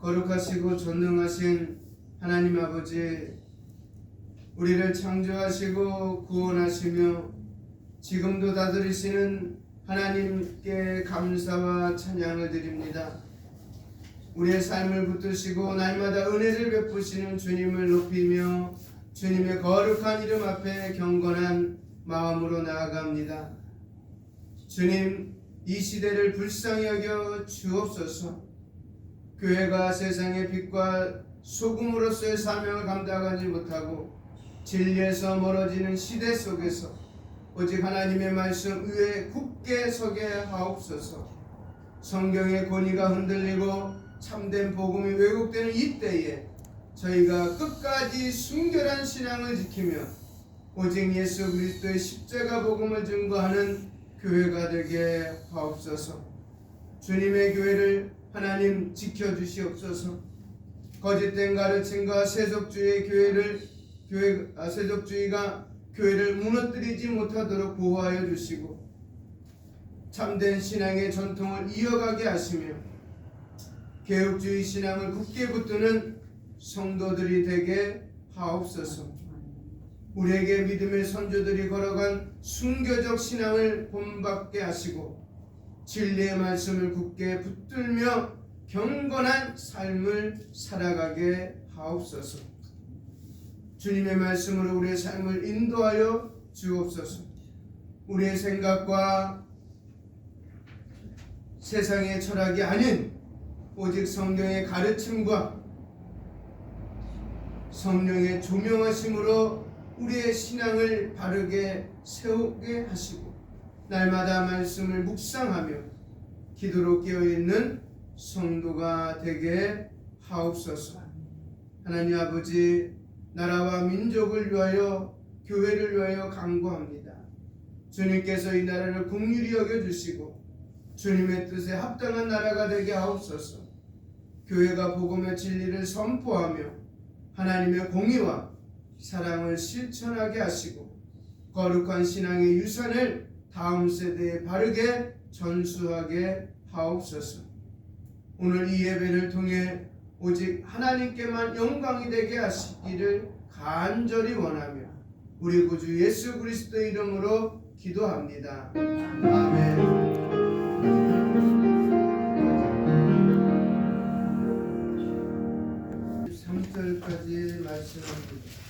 거룩하시고 전능하신 하나님 아버지, 우리를 창조하시고 구원하시며 지금도 다스리시는 하나님께 감사와 찬양을 드립니다. 우리의 삶을 붙드시고 날마다 은혜를 베푸시는 주님을 높이며 주님의 거룩한 이름 앞에 경건한 마음으로 나아갑니다. 주님, 이 시대를 불쌍히 여겨 주옵소서. 교회가 세상의 빛과 소금으로서의 사명을 감당하지 못하고 진리에서 멀어지는 시대 속에서 오직 하나님의 말씀 위에 굳게 서게 하옵소서. 성경의 권위가 흔들리고 참된 복음이 왜곡되는 이때에 저희가 끝까지 순결한 신앙을 지키며 오직 예수 그리스도의 십자가 복음을 증거하는 교회가 되게 하옵소서. 주님의 교회를 하나님 지켜주시옵소서. 거짓된 가르침과 세속주의가 교회를 무너뜨리지 못하도록 보호하여 주시고 참된 신앙의 전통을 이어가게 하시며 개혁주의 신앙을 굳게 붙드는 성도들이 되게 하옵소서. 우리에게 믿음의 선조들이 걸어간 순교적 신앙을 본받게 하시고 진리의 말씀을 굳게 붙들며 경건한 삶을 살아가게 하옵소서. 주님의 말씀으로 우리의 삶을 인도하여 주옵소서. 우리의 생각과 세상의 철학이 아닌 오직 성경의 가르침과 성령의 조명하심으로 우리의 신앙을 바르게 세우게 하시고 날마다 말씀을 묵상하며 기도로 깨어있는 성도가 되게 하옵소서. 하나님 아버지, 나라와 민족을 위하여 교회를 위하여 간구합니다. 주님께서 이 나라를 긍휼히 여겨주시고 주님의 뜻에 합당한 나라가 되게 하옵소서. 교회가 복음의 진리를 선포하며 하나님의 공의와 사랑을 실천하게 하시고 거룩한 신앙의 유산을 다음 세대에 바르게 전수하게 하옵소서. 오늘 이 예배를 통해 오직 하나님께만 영광이 되게 하시기를 간절히 원하며 우리 구주 예수 그리스도 이름으로 기도합니다. 아멘. 3절까지 말씀합니다.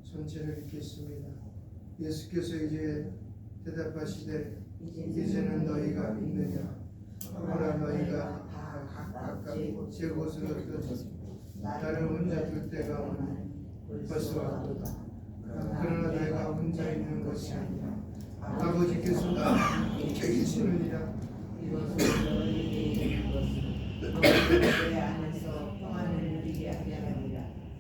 전체를 읽겠습니다. 예수께서 이제 대답하시되 이제는 너희가 믿느냐? 그러나 너희가 다 각각 제 곳으로 들어졌고 나를 혼자 둘 때가 오나니 벌써 왔도다. 그러나 내가 혼자 있는 것이 아니라 아버지께서 나를 계시느니라. 이것은 너희에게 있는 것은 내 안에서 평안을 누리게 하려 함이라.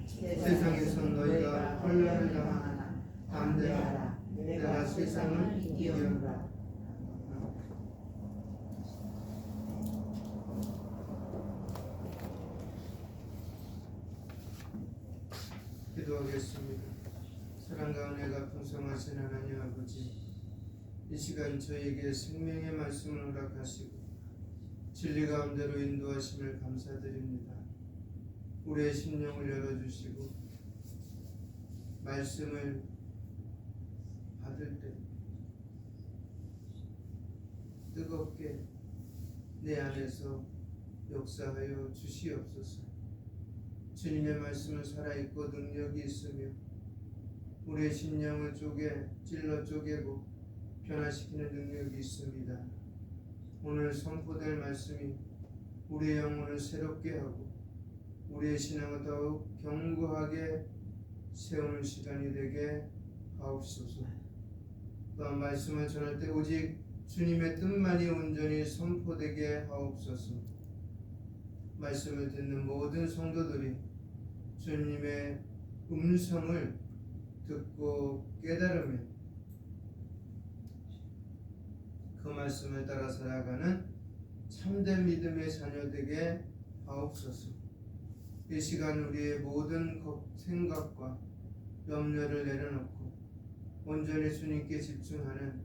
세상에서 너희가 혼란을 당하나 담대하라. 내가 세상을 이기었노라. 기도하겠습니다. 사랑과 은혜가 풍성하신 하나님 아버지, 이 시간 저에게 생명의 말씀을 허락하시고 진리 가운데로 인도하심을 감사드립니다. 우리의 심령을 열어주시고 말씀을 받을 때 뜨겁게 내 안에서 역사하여 주시옵소서. 주님의 말씀은 살아있고 능력이 있으며 우리의 심령을 찔러 쪼개고 변화시키는 능력이 있습니다. 오늘 선포될 말씀이 우리의 영혼을 새롭게 하고 우리의 신앙을 더욱 견고하게 세우는 시간이 되게 하옵소서. 또한 말씀을 전할 때 오직 주님의 뜻만이 온전히 선포되게 하옵소서. 말씀을 듣는 모든 성도들이 주님의 음성을 듣고 깨달으며 그 말씀을 따라 살아가는 참된 믿음의 자녀 되게 하옵소서. 이 시간 우리의 모든 생각과 염려를 내려놓고 온전히 주님께 집중하는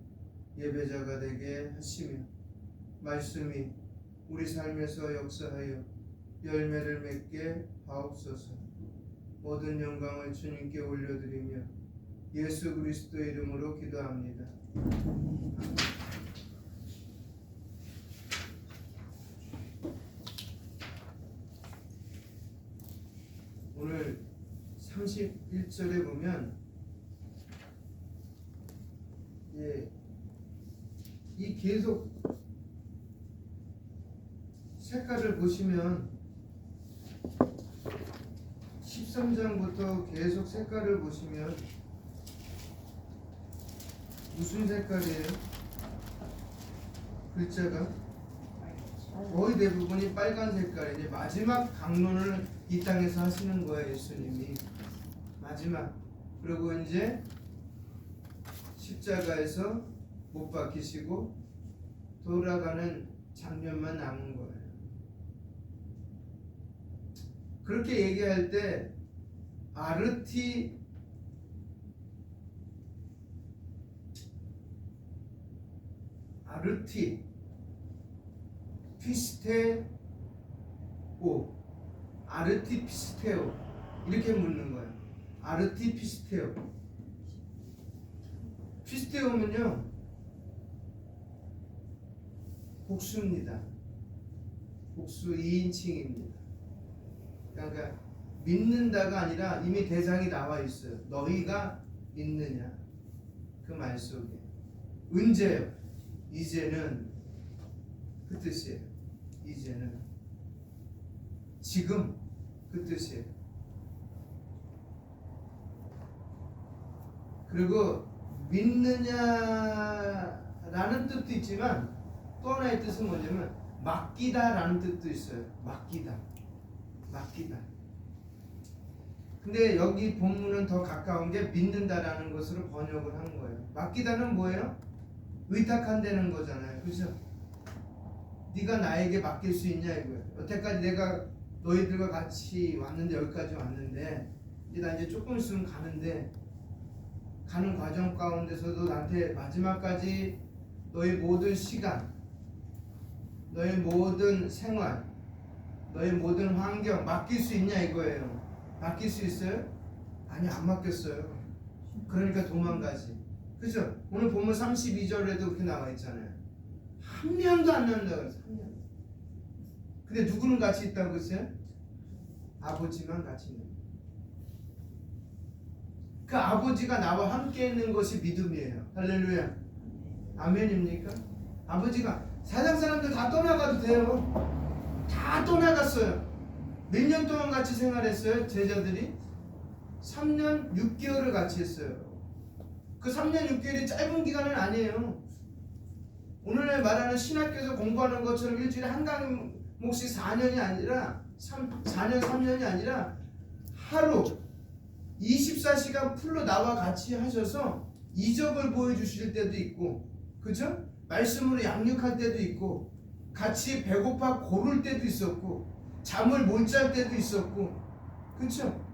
예배자가 되게 하시며 말씀이 우리 삶에서 역사하여 열매를 맺게 하옵소서. 모든 영광을 주님께 올려드리며 예수 그리스도 이름으로 기도합니다. 아멘. 오늘 31절에 보면 이 계속 색깔을 보시면 13장부터 계속 색깔을 보시면 무슨 색깔이에요? 글자가 거의 대부분이 빨간 색깔이지. 마지막 강론을 이 땅에서 하시는 거예요, 예수님이. 마지막. 그리고 이제 십자가에서 못 박히시고 돌아가는 장면만 남은 거예요. 그렇게 얘기할 때 아르티 피스테오, 아르티 피스테오 이렇게 묻는 거예요. 아르티 피스테오. 피스테오면요 복수입니다. 복수 2인칭입니다. 그러니까 믿는다가 아니라 이미 대상이 나와 있어요. 너희가 믿느냐 그 말 속에. 언제요? 이제는 그 뜻이에요. 이제는 지금 그 뜻이에요. 그리고 믿느냐라는 뜻도 있지만 또 하나의 뜻은 뭐냐면 맡기다라는 뜻도 있어요. 맡기다. 근데 여기 본문은 더 가까운 게 믿는다라는 것으로 번역을 한 거예요. 맡기다는 뭐예요? 의탁한다는 거잖아요. 그죠? 네가 나에게 맡길 수 있냐 이거예요. 여태까지 내가 너희들과 같이 왔는데 여기까지 왔는데 이제 나 이제 조금 있으면 가는데 가는 과정 가운데서도 나한테 마지막까지 너희 모든 시간, 너희 모든 생활, 너희 모든 환경 맡길 수 있냐 이거예요. 맡길 수 있어요? 아니 안 맡겼어요. 그러니까 도망가지. 그죠? 오늘 보면 32절에도 그렇게 나와 있잖아요. 한 명도 안 남는다 그랬어요. 한 명. 근데 누구는 같이 있다고 했어요? 아버지만 같이 있는 거예요. 그 아버지가 나와 함께 있는 것이 믿음이에요. 할렐루야. 아멘입니까? 아버지가 세상 사람들 다 떠나가도 돼요. 다 떠나갔어요. 몇 년 동안 같이 생활했어요? 제자들이 3년 6개월을 같이 했어요. 그 3년 6개월이 짧은 기간은 아니에요. 오늘날 말하는 신학교에서 공부하는 것처럼 일주일에 한 과목씩 4년이 아니라 4년 3년이 아니라 하루 24시간 풀로 나와 같이 하셔서 이적을 보여주실 때도 있고, 그죠? 말씀으로 양육할 때도 있고, 같이 배고파 고를 때도 있었고, 잠을 못 잘 때도 있었고, 그쵸?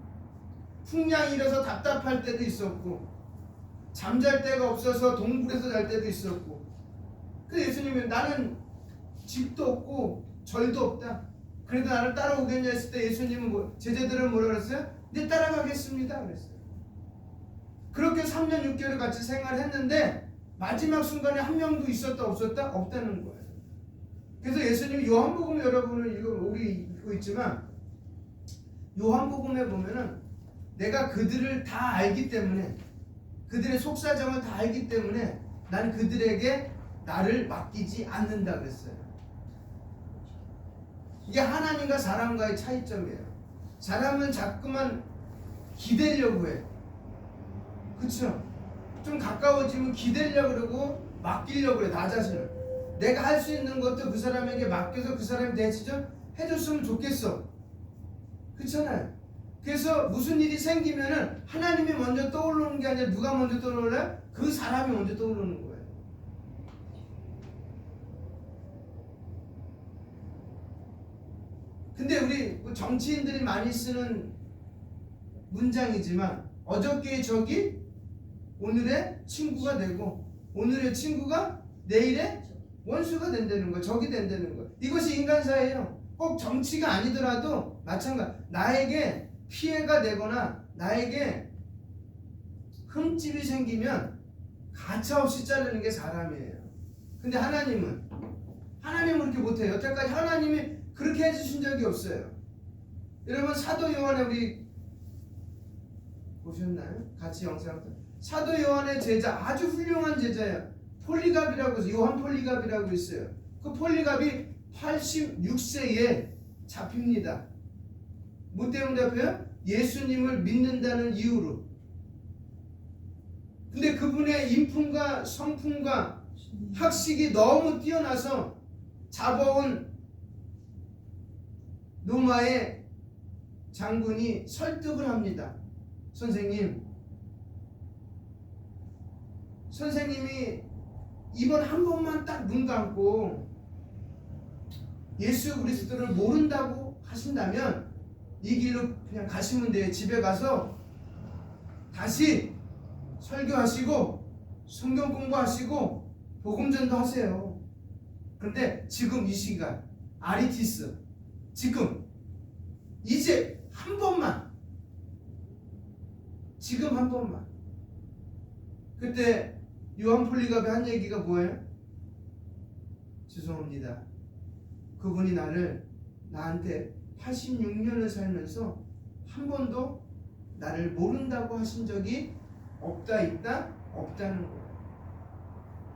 풍량이 일어서 답답할 때도 있었고, 잠잘 데가 없어서 동굴에서 잘 때도 있었고. 그 예수님은 나는 집도 없고 절도 없다. 그래도 나를 따라오겠냐 했을 때 예수님은 제자들은 뭐라 그랬어요? 네 따라가겠습니다 그랬어요. 그렇게 3년 6개월 같이 생활했는데 마지막 순간에 한 명도 있었다 없었다? 없다는 거예요. 그래서 예수님이 요한복음 여러분을 우리 읽고 있지만 요한복음에 보면은 내가 그들을 다 알기 때문에, 그들의 속사정을 다 알기 때문에 난 그들에게 나를 맡기지 않는다 그랬어요. 이게 하나님과 사람과의 차이점이에요. 사람은 자꾸만 기대려고 해. 그쵸? 좀 가까워지면 기대려고 그러고 맡기려고 그래. 나 자신을 내가 할 수 있는 것도 그 사람에게 맡겨서 그 사람이 대신 해줬으면 좋겠어. 그렇잖아요. 그래서 무슨 일이 생기면은 하나님이 먼저 떠오르는 게 아니라 누가 먼저 떠올라요? 그 사람이 먼저 떠오르는 거예요. 근데 우리 정치인들이 많이 쓰는 문장이지만 어저께의 적이 오늘의 친구가 되고 오늘의 친구가 내일의 원수가 된다는 거, 적이 된다는 거. 이것이 인간사예요. 꼭 정치가 아니더라도 마찬가지. 나에게 피해가 되거나 나에게 흠집이 생기면 가차없이 자르는 게 사람이에요. 근데 하나님은 그렇게 못해요. 여태까지 하나님이 그렇게 해주신 적이 없어요. 여러분 사도 요한에 우리 보셨나요? 같이 영상. 사도 요한의 제자, 아주 훌륭한 제자예요. 폴리갑이라고 해서 요한 폴리갑이라고 있어요. 그 폴리갑이 86세에 잡힙니다. 뭐 때문에 잡혀요? 예수님을 믿는다는 이유로. 근데 그분의 인품과 성품과 학식이 너무 뛰어나서 잡아온 로마의 장군이 설득을 합니다. 선생님이 이번 한 번만 딱 눈 감고 예수 그리스도를 모른다고 하신다면 이 길로 그냥 가시면 돼요. 집에 가서 다시 설교하시고 성경 공부하시고 복음전도 하세요. 그런데 지금 이 시간 아리티스 지금 이제 한 번만, 지금 한 번만. 그때 요한 폴리갑이 한 얘기가 뭐예요? 죄송합니다. 그분이 나한테 86년을 살면서 한 번도 나를 모른다고 하신 적이 없다, 있다, 없다는 거예요.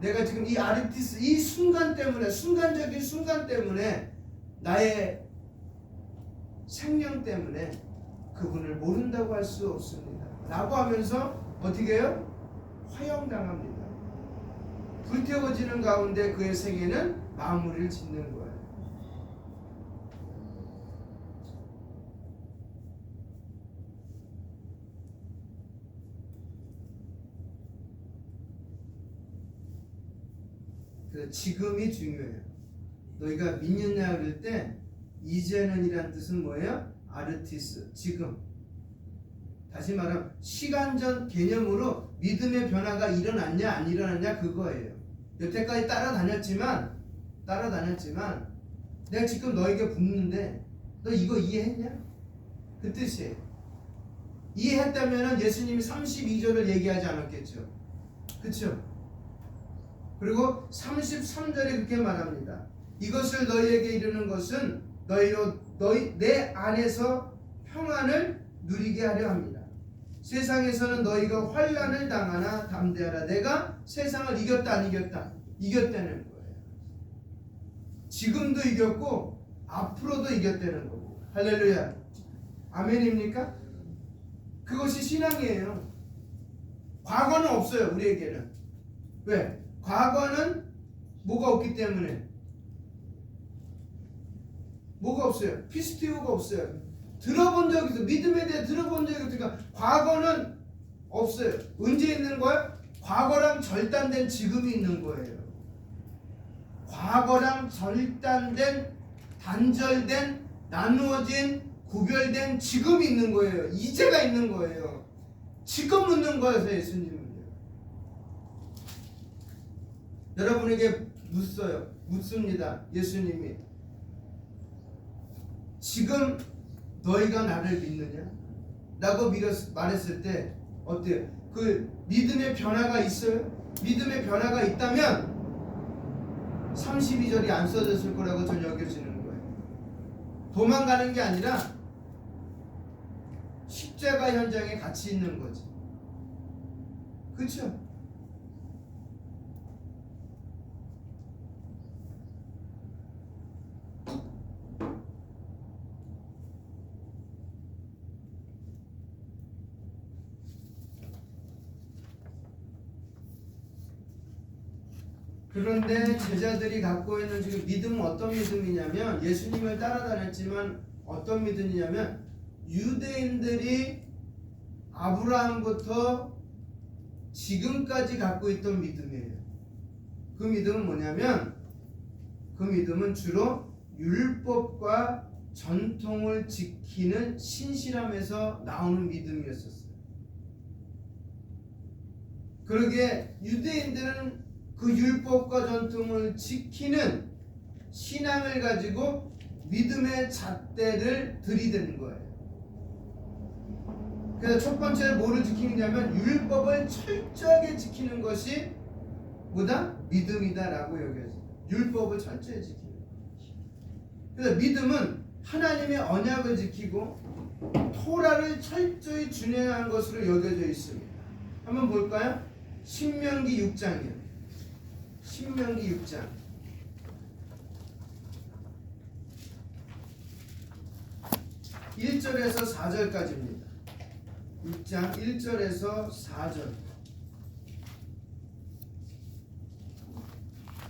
내가 지금 이 아리티스, 이 순간 때문에, 순간적인 순간 때문에, 나의 생명 때문에 그분을 모른다고 할 수 없습니다. 라고 하면서 어떻게 해요? 화형당합니다. 불태워지는 가운데 그의 생애는 마무리를 짓는 거예요. 그래서 지금이 중요해요. 너희가 믿느냐 그럴 때 이제는 이란 뜻은 뭐예요? 아르티스, 지금. 다시 말하면 시간전 개념으로 믿음의 변화가 일어났냐 안 일어났냐 그거예요. 여태까지 따라다녔지만 내가 지금 너에게 묻는데 너 이거 이해했냐? 그 뜻이에요. 이해했다면 예수님이 32절을 얘기하지 않았겠죠. 그렇죠? 그리고 33절에 그렇게 말합니다. 이것을 너희에게 이르는 것은 내 안에서 평안을 누리게 하려 합니다. 세상에서는 너희가 환난을 당하나 담대하라. 내가 세상을 이겼다 안 이겼다? 이겼다는 거예요. 지금도 이겼고 앞으로도 이겼다는 거고. 할렐루야. 아멘입니까? 그것이 신앙이에요. 과거는 없어요. 우리에게는. 왜? 과거는 뭐가 없기 때문에. 뭐가 없어요? 피스티오가 없어요. 들어본 적이 있어요. 믿음에 대해 들어본 적이 없으니까 과거는 없어요. 언제 있는 거야? 과거랑 절단된 지금이 있는 거예요. 과거랑 절단된, 단절된, 나누어진, 구별된 지금이 있는 거예요. 이제가 있는 거예요. 지금 묻는 거예요, 예수님은요. 여러분에게 묻습니다. 예수님이. 지금 너희가 나를 믿느냐? 라고 말했을 때 어때요? 그 믿음의 변화가 있어요? 믿음의 변화가 있다면 32절이 안 써졌을 거라고 저는 여겨지는 거예요. 도망가는 게 아니라 십자가 현장에 같이 있는 거지. 그렇죠? 그런데 제자들이 갖고 있는 지금 믿음은 어떤 믿음이냐면 예수님을 따라다녔지만 어떤 믿음이냐면 유대인들이 아브라함부터 지금까지 갖고 있던 믿음이에요. 그 믿음은 뭐냐면, 그 믿음은 주로 율법과 전통을 지키는 신실함에서 나오는 믿음이었었어요. 그러기에 유대인들은 그 율법과 전통을 지키는 신앙을 가지고 믿음의 잣대를 들이대는 거예요. 그래서 첫 번째 뭐를 지키느냐면 율법을 철저하게 지키는 것이 뭐다? 믿음이다라고 여겨져요. 율법을 철저히 지키는 거예요. 그래서 믿음은 하나님의 언약을 지키고 토라를 철저히 준행한 것으로 여겨져 있습니다. 한번 볼까요? 신명기 6장이요. 신명기 6장 1절에서 4절까지입니다. 6장 1절에서 4절.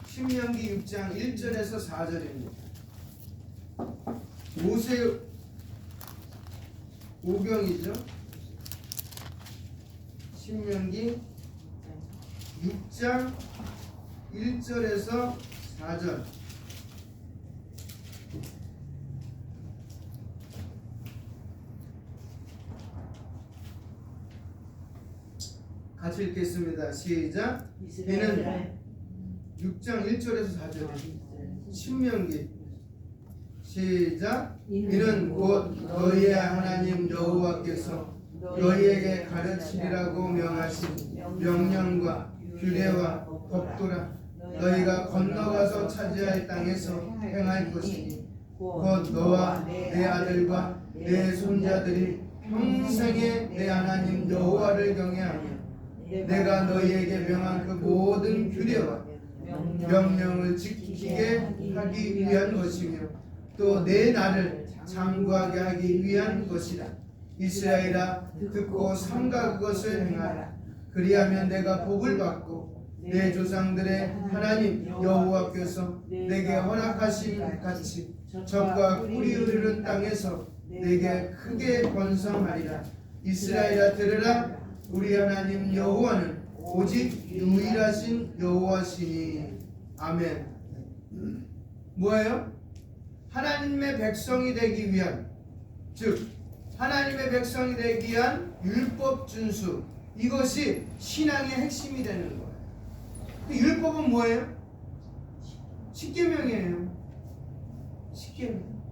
신명기 6장 1절에서 4절입니다. 모세 오경이죠. 신명기 6장 1절에서 4절. 같이 읽겠습니다. 시작. 이는 6장 1절에서 4절. 신명기 시작. 이는 곧 너희의 하나님 여호와께서 너희에게 가르치리라고 명하신 명령과 규례와 법도라. 너희가 건너가서 차지할 땅에서 행할 것이니 곧 너와 내 아들과 내 손자들이 평생에 내 하나님 여호와를 경외하며 내가 너희에게 명한 그 모든 규례와 명령을 지키게 하기 위한 것이며 또 내 나를 장구하게 하기 위한 것이라. 이스라엘아, 듣고 삼가 그것을 행하라. 그리하면 내가 복을 받고 내 조상들의 하나님 여호와께서 내게 허락하신 같이 적과 꿀이 흐르는 땅에서 내게 크게 번성하리라. 이스라엘아, 들으라. 우리 하나님 여호와는 오직 유일하신 여호와시니. 아멘. 뭐예요? 하나님의 백성이 되기 위한, 즉 하나님의 백성이 되기 위한 율법 준수, 이것이 신앙의 핵심이 되는 거예요. 그 율법은 뭐예요? 십계명이에요. 십계명.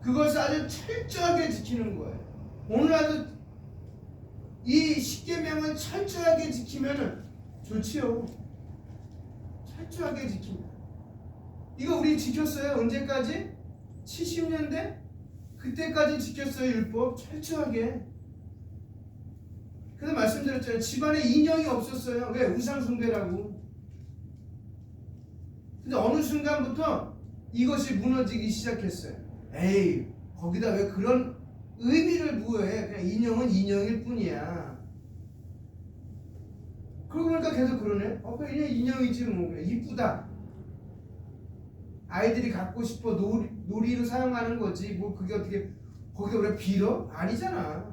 그것을 아주 철저하게 지키는 거예요. 오늘 아주 이 십계명을 철저하게 지키면은 좋지요. 철저하게 지킵니다. 이거 우리 지켰어요. 언제까지? 70년대? 그때까지 지켰어요. 율법 철저하게. 그래서 말씀드렸잖아요. 집안에 인형이 없었어요. 왜? 우상숭배라고. 근데 어느 순간부터 이것이 무너지기 시작했어요. 에이, 거기다 왜 그런 의미를 부여해? 그냥 인형은 인형일 뿐이야. 그러고 보니까 계속 그러네. 그냥 인형이지 뭐. 그냥 이쁘다. 아이들이 갖고 싶어 놀이로 사용하는 거지. 뭐 그게 어떻게 거기가 왜 빌어? 아니잖아.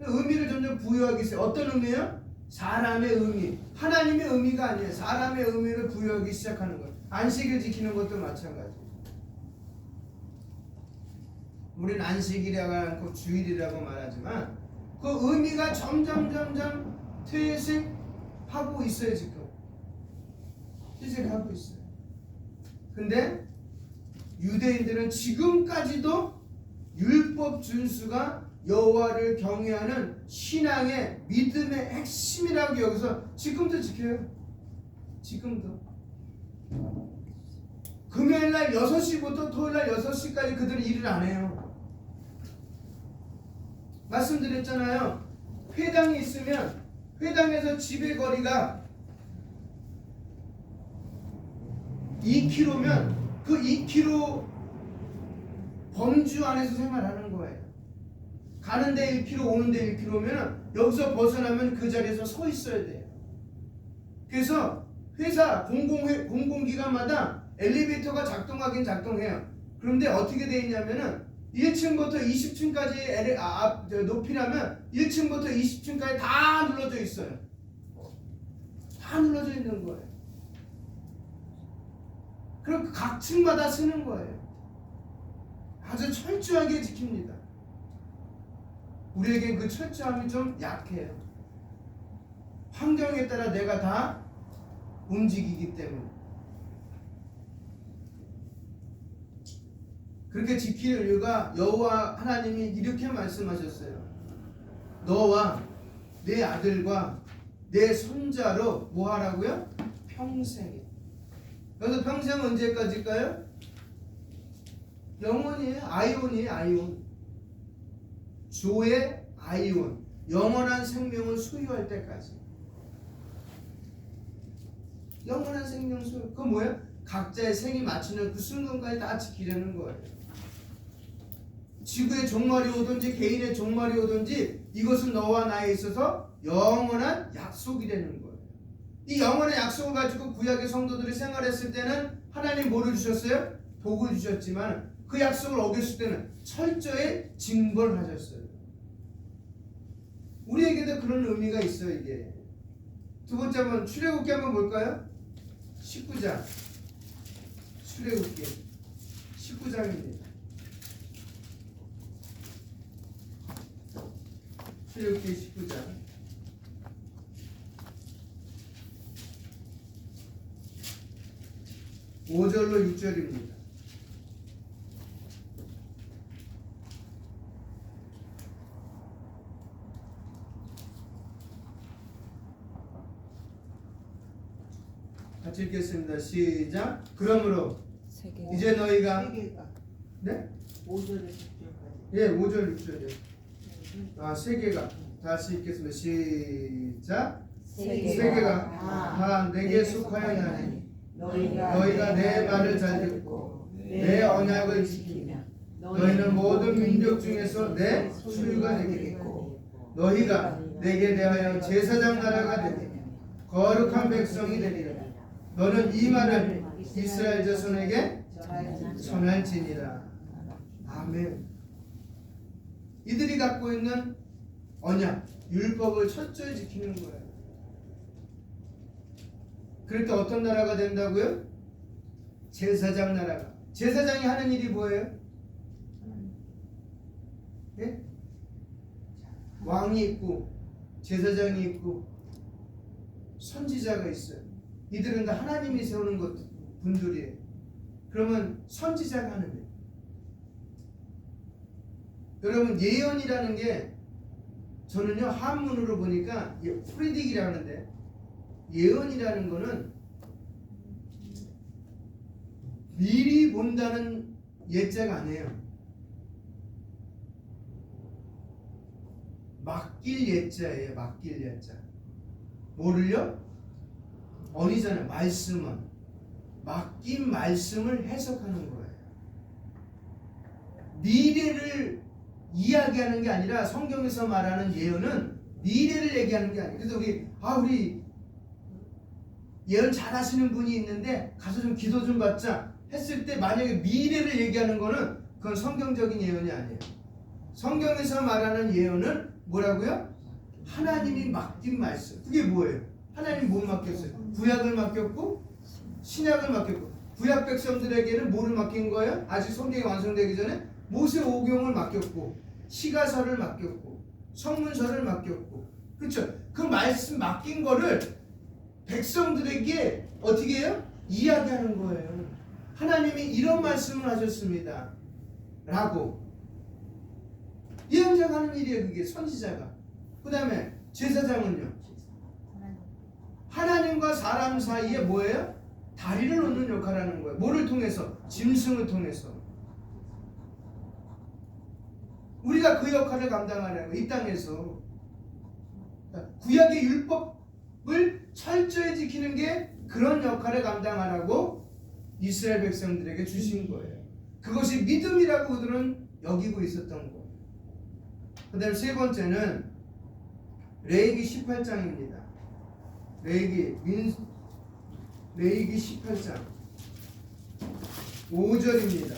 의미를 점점 부여하기 시작. 어떤 의미예요? 사람의 의미. 하나님의 의미가 아니에요. 사람의 의미를 부여하기 시작하는 거예요. 안식을 지키는 것도 마찬가지. 우리는 안식이라고 하고 주일이라고 말하지만 그 의미가 점점 퇴색하고 있어요. 지금 퇴색하고 있어요. 근데 유대인들은 지금까지도 율법 준수가 여호와를 경외하는 신앙의 믿음의 핵심이라고 여기서 지금도 지켜요. 지금도 금요일날 6시부터 토요일날 6시까지 그들은 일을 안 해요. 말씀드렸잖아요. 회당이 있으면 회당에서 집의 거리가 2km면 그 2km 범주 안에서 생활하는 거예요. 가는데 1km, 오는데 1km면 여기서 벗어나면 그 자리에서 서 있어야 돼요. 그래서 회사 공공기관마다 엘리베이터가 작동하긴 작동해요. 그런데 어떻게 돼 있냐면은 1층부터 20층까지 높이라면 1층부터 20층까지 다 눌러져 있어요. 다 눌러져 있는 거예요. 그럼 각 층마다 쓰는 거예요. 아주 철저하게 지킵니다. 우리에게 그 철저함이 좀 약해요. 환경에 따라 내가 다 움직이기 때문에. 그렇게 지킬 이유가 여호와 하나님이 이렇게 말씀하셨어요. 너와 내 아들과 내 손자로 뭐 하라고요? 평생. 그래서 평생 언제까지일까요? 영원이에요. 아이온이에요. 아이온. 조의 아이온. 영원한 생명을 소유할 때까지. 영원한 생명 소유. 그건 뭐예요? 각자의 생이 맞추는 그 순간까지 다 지키려는 거예요. 지구의 종말이 오든지 개인의 종말이 오든지 이것은 너와 나에 있어서 영원한 약속이 되는 거예요. 이 영원한 약속을 가지고 구약의 성도들이 생활했을 때는 하나님 뭐를 주셨어요? 복을 주셨지만 그 약속을 어겼을 때는 철저히 징벌을 하셨어요. 우리에게도 그런 의미가 있어요. 이게 두 번째 한번 출애굽기 한번 볼까요? 19장 출애굽기 19장입니다. 출애굽기 19장 5절로 6절입니다. 같이 읽겠습니다. 시작. 그러므로 이제 너희가 네? 5절에서 10절까지. 예, 5절 6절이요. 아, 세 개가 다시 읽겠습니다. 시작. 세 개가 다 내게 속하였나니 너희가 내 말을 잘 듣고 내 언약을 지키며 너희는 모든 민족 중에서 내 소유가 되겠고 너희가 내게 대하여 제사장 나라가 되며 거룩한 백성이 되리라. 너는 이 말을 이스라엘 자손에게 전할지니라. 아멘. 이들이 갖고 있는 언약, 율법을 철저히 지키는 거예요. 그럴 때 어떤 나라가 된다고요? 제사장 나라가. 제사장이 하는 일이 뭐예요? 예? 왕이 있고 제사장이 있고 선지자가 있어요. 이들은 다 하나님이 세우는 분들이에요. 그러면 선지자가 하는 일. 여러분 예언이라는 게 저는요 한문으로 보니까 프리딕이라는데 예언이라는 거는 미리 본다는 예자가 아니에요. 맡길 예자예요. 맡길 예자. 뭐를요? 언이잖아요. 말씀은 맡긴 말씀을 해석하는 거예요. 미래를 이야기하는 게 아니라 성경에서 말하는 예언은 미래를 얘기하는 게 아니에요. 그래서 우리 예언 잘하시는 분이 있는데 가서 좀 기도 좀 받자 했을 때 만약에 미래를 얘기하는 거는 그건 성경적인 예언이 아니에요. 성경에서 말하는 예언은 뭐라고요? 하나님이 맡긴 말씀. 그게 뭐예요? 하나님이 뭘 맡겼어요? 구약을 맡겼고 신약을 맡겼고 구약 백성들에게는 뭐를 맡긴 거예요? 아직 성경이 완성되기 전에 모세 오경을 맡겼고 시가서를 맡겼고 성문서를 맡겼고 그렇죠? 그 말씀 맡긴 거를 백성들에게 어떻게 해요? 이야기하는 거예요. 하나님이 이런 말씀을 하셨습니다 라고 예언자가 하는 일이에요. 그게 선지자가. 그 다음에 제사장은요 하나님과 사람 사이에 뭐예요? 다리를 놓는 역할을 하는 거예요. 뭐를 통해서? 짐승을 통해서. 우리가 그 역할을 감당하는 거예요. 이 땅에서 구약의 율법을 철저히 지키는 게 그런 역할을 감당하라고 이스라엘 백성들에게 주신 거예요. 그것이 믿음이라고 그들은 여기고 있었던 거예요. 그 다음 세 번째는 레위기 18장입니다. 레위기 18장 5절입니다.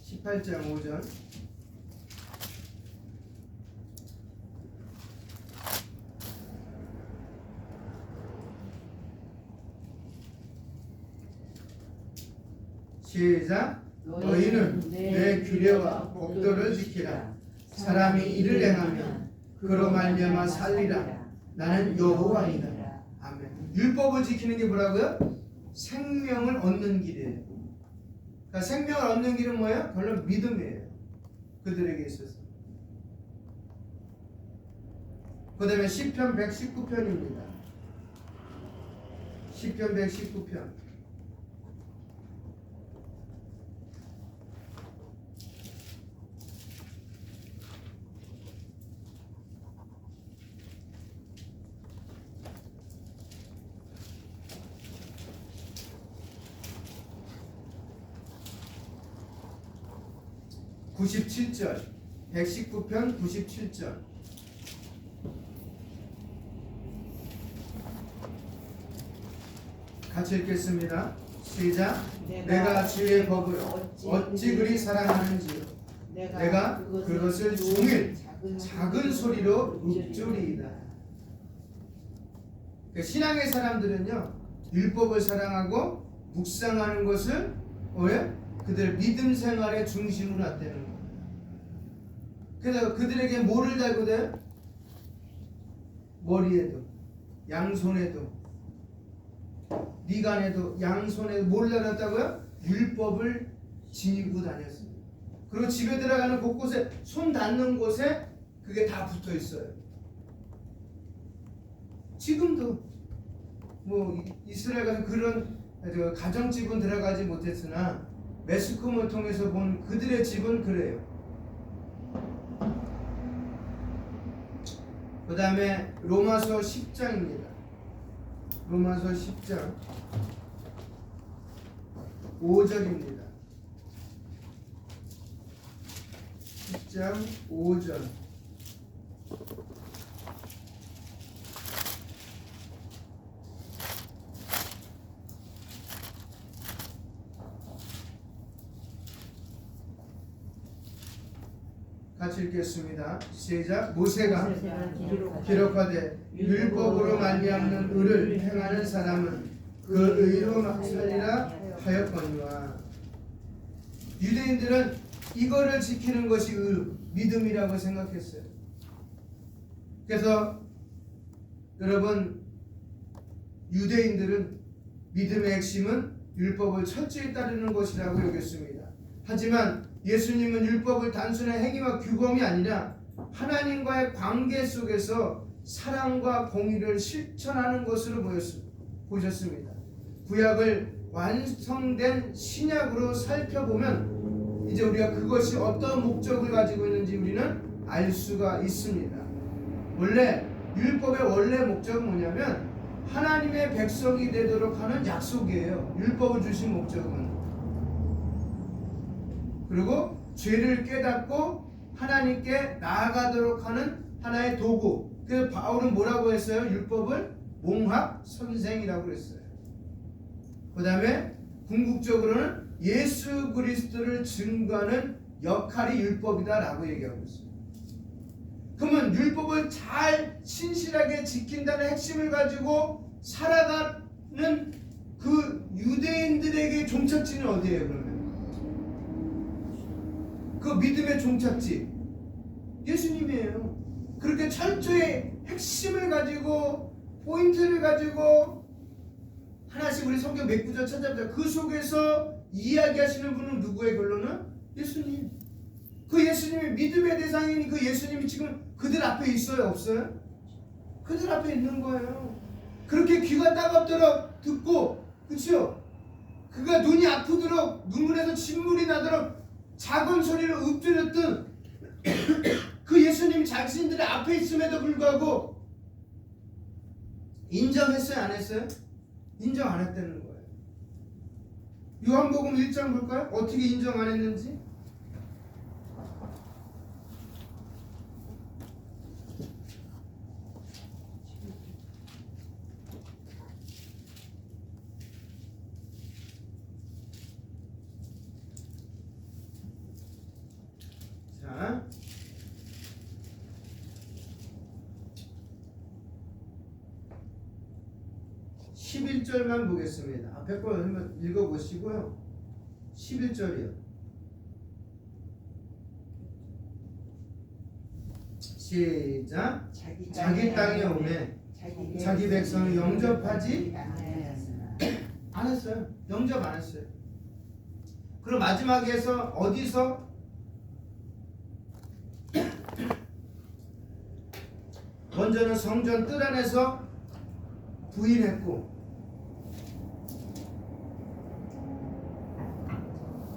18장 5절. 시작. 너희는 내 규례와 법도를 지키라. 사람이 이를 행하면 그로 말미암아 살리라. 나는 여호와이다. 아멘. 율법을 지키는 게 뭐라고요? 생명을 얻는 길이에요. 그러니까 생명을 얻는 길은 뭐예요? 결론 믿음이에요. 그들에게 있어서. 그 다음에 시편 119편입니다. 시편 119편. 97절. 119편 97절. 같이 읽겠습니다. 시작. 내가 주의 법을 어찌 그리 사랑하는지요. 내가 그것을 종일 작은 소리로 읊조리이다. 신앙의 사람들은요, 율법을 사랑하고 묵상하는 것을 왜? 그들 믿음 생활의 중심으로 놨다는 거예요. 그래서 그들에게 뭐를 달고 돼요? 머리에도, 양손에도, 미간에도, 양손에도 뭘 달았다고요? 율법을 지니고 다녔어요. 그리고 집에 들어가는 곳곳에, 손 닿는 곳에 그게 다 붙어 있어요. 지금도 뭐 이스라엘 가서 그런 가정집은 들어가지 못했으나 매스컴을 통해서 본 그들의 집은 그래요. 그 다음에 로마서 10장입니다. 로마서 10장 5절입니다. 10장 5절. 같이 읽겠습니다. 시작. 모세가 기록하되 율법으로 말미암는 의를 행하는 사람은 그 의로 살리라 하였거니와. 유대인들은 이거를 지키는 것이 믿음이라고 생각했어요. 그래서 여러분, 유대인들은 믿음의 핵심은 율법을 철저히 따르는 것이라고 여겼습니다. 하지만 예수님은 율법을 단순한 행위와 규범이 아니라 하나님과의 관계 속에서 사랑과 공의를 실천하는 것으로 보셨습니다. 구약을 완성된 신약으로 살펴보면 이제 우리가 그것이 어떤 목적을 가지고 있는지 우리는 알 수가 있습니다. 원래 율법의 원래 목적은 뭐냐면 하나님의 백성이 되도록 하는 약속이에요. 율법을 주신 목적은. 그리고 죄를 깨닫고 하나님께 나아가도록 하는 하나의 도구. 그래서 바울은 뭐라고 했어요? 율법을 몽합 선생이라고 했어요. 그 다음에 궁극적으로는 예수 그리스도를 증거하는 역할이 율법이다라고 얘기하고 있어요. 그러면 율법을 잘 신실하게 지킨다는 핵심을 가지고 살아가는 그 유대인들에게 종착지는 어디예요? 그러면 그 믿음의 종착지 예수님이에요. 그렇게 철저히 핵심을 가지고 포인트를 가지고 하나씩 우리 성경 몇 구절 찾아보자. 그 속에서 이야기하시는 분은 누구의 결론은? 예수님. 그 예수님이 믿음의 대상인 그 예수님이 지금 그들 앞에 있어요? 없어요? 그들 앞에 있는 거예요. 그렇게 귀가 따갑도록 듣고, 그렇죠? 그가 눈이 아프도록 눈물에서 진물이 나도록 작은 소리로 읊조렸던 그 예수님이 자신들의 앞에 있음에도 불구하고 인정했어요? 안 했어요? 인정 안 했다는 거예요. 요한복음 1장 볼까요? 어떻게 인정 안 했는지. 11절만 보겠습니다. 앞에 걸 한번 읽어보시고요. 11절이요. 시작. 자기 땅에 오매 자기 백성을 영접하지 안 했어요. 영접 안 했어요. 그럼 마지막에서 어디서 먼저는 성전 뜰 안에서 부인했고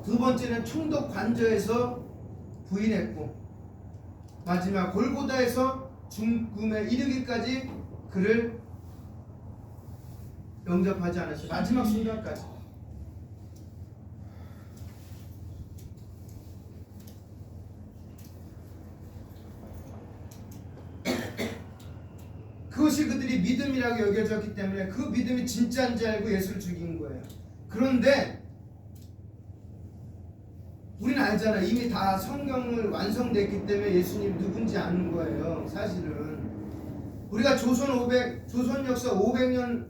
두 번째는 총독 관저에서 부인했고 마지막 골고다에서 죽음에 이르기까지 그를 영접하지 않았어요. 마지막 순간까지. 그것이 그들이 믿음이라고 여겨졌기 때문에 그 믿음이 진짜인지 알고 예수를 죽인 거예요. 그런데 우리는 알잖아. 이미 다 성경을 완성됐기 때문에 예수님 누군지 아는 거예요. 사실은 우리가 조선 역사 500년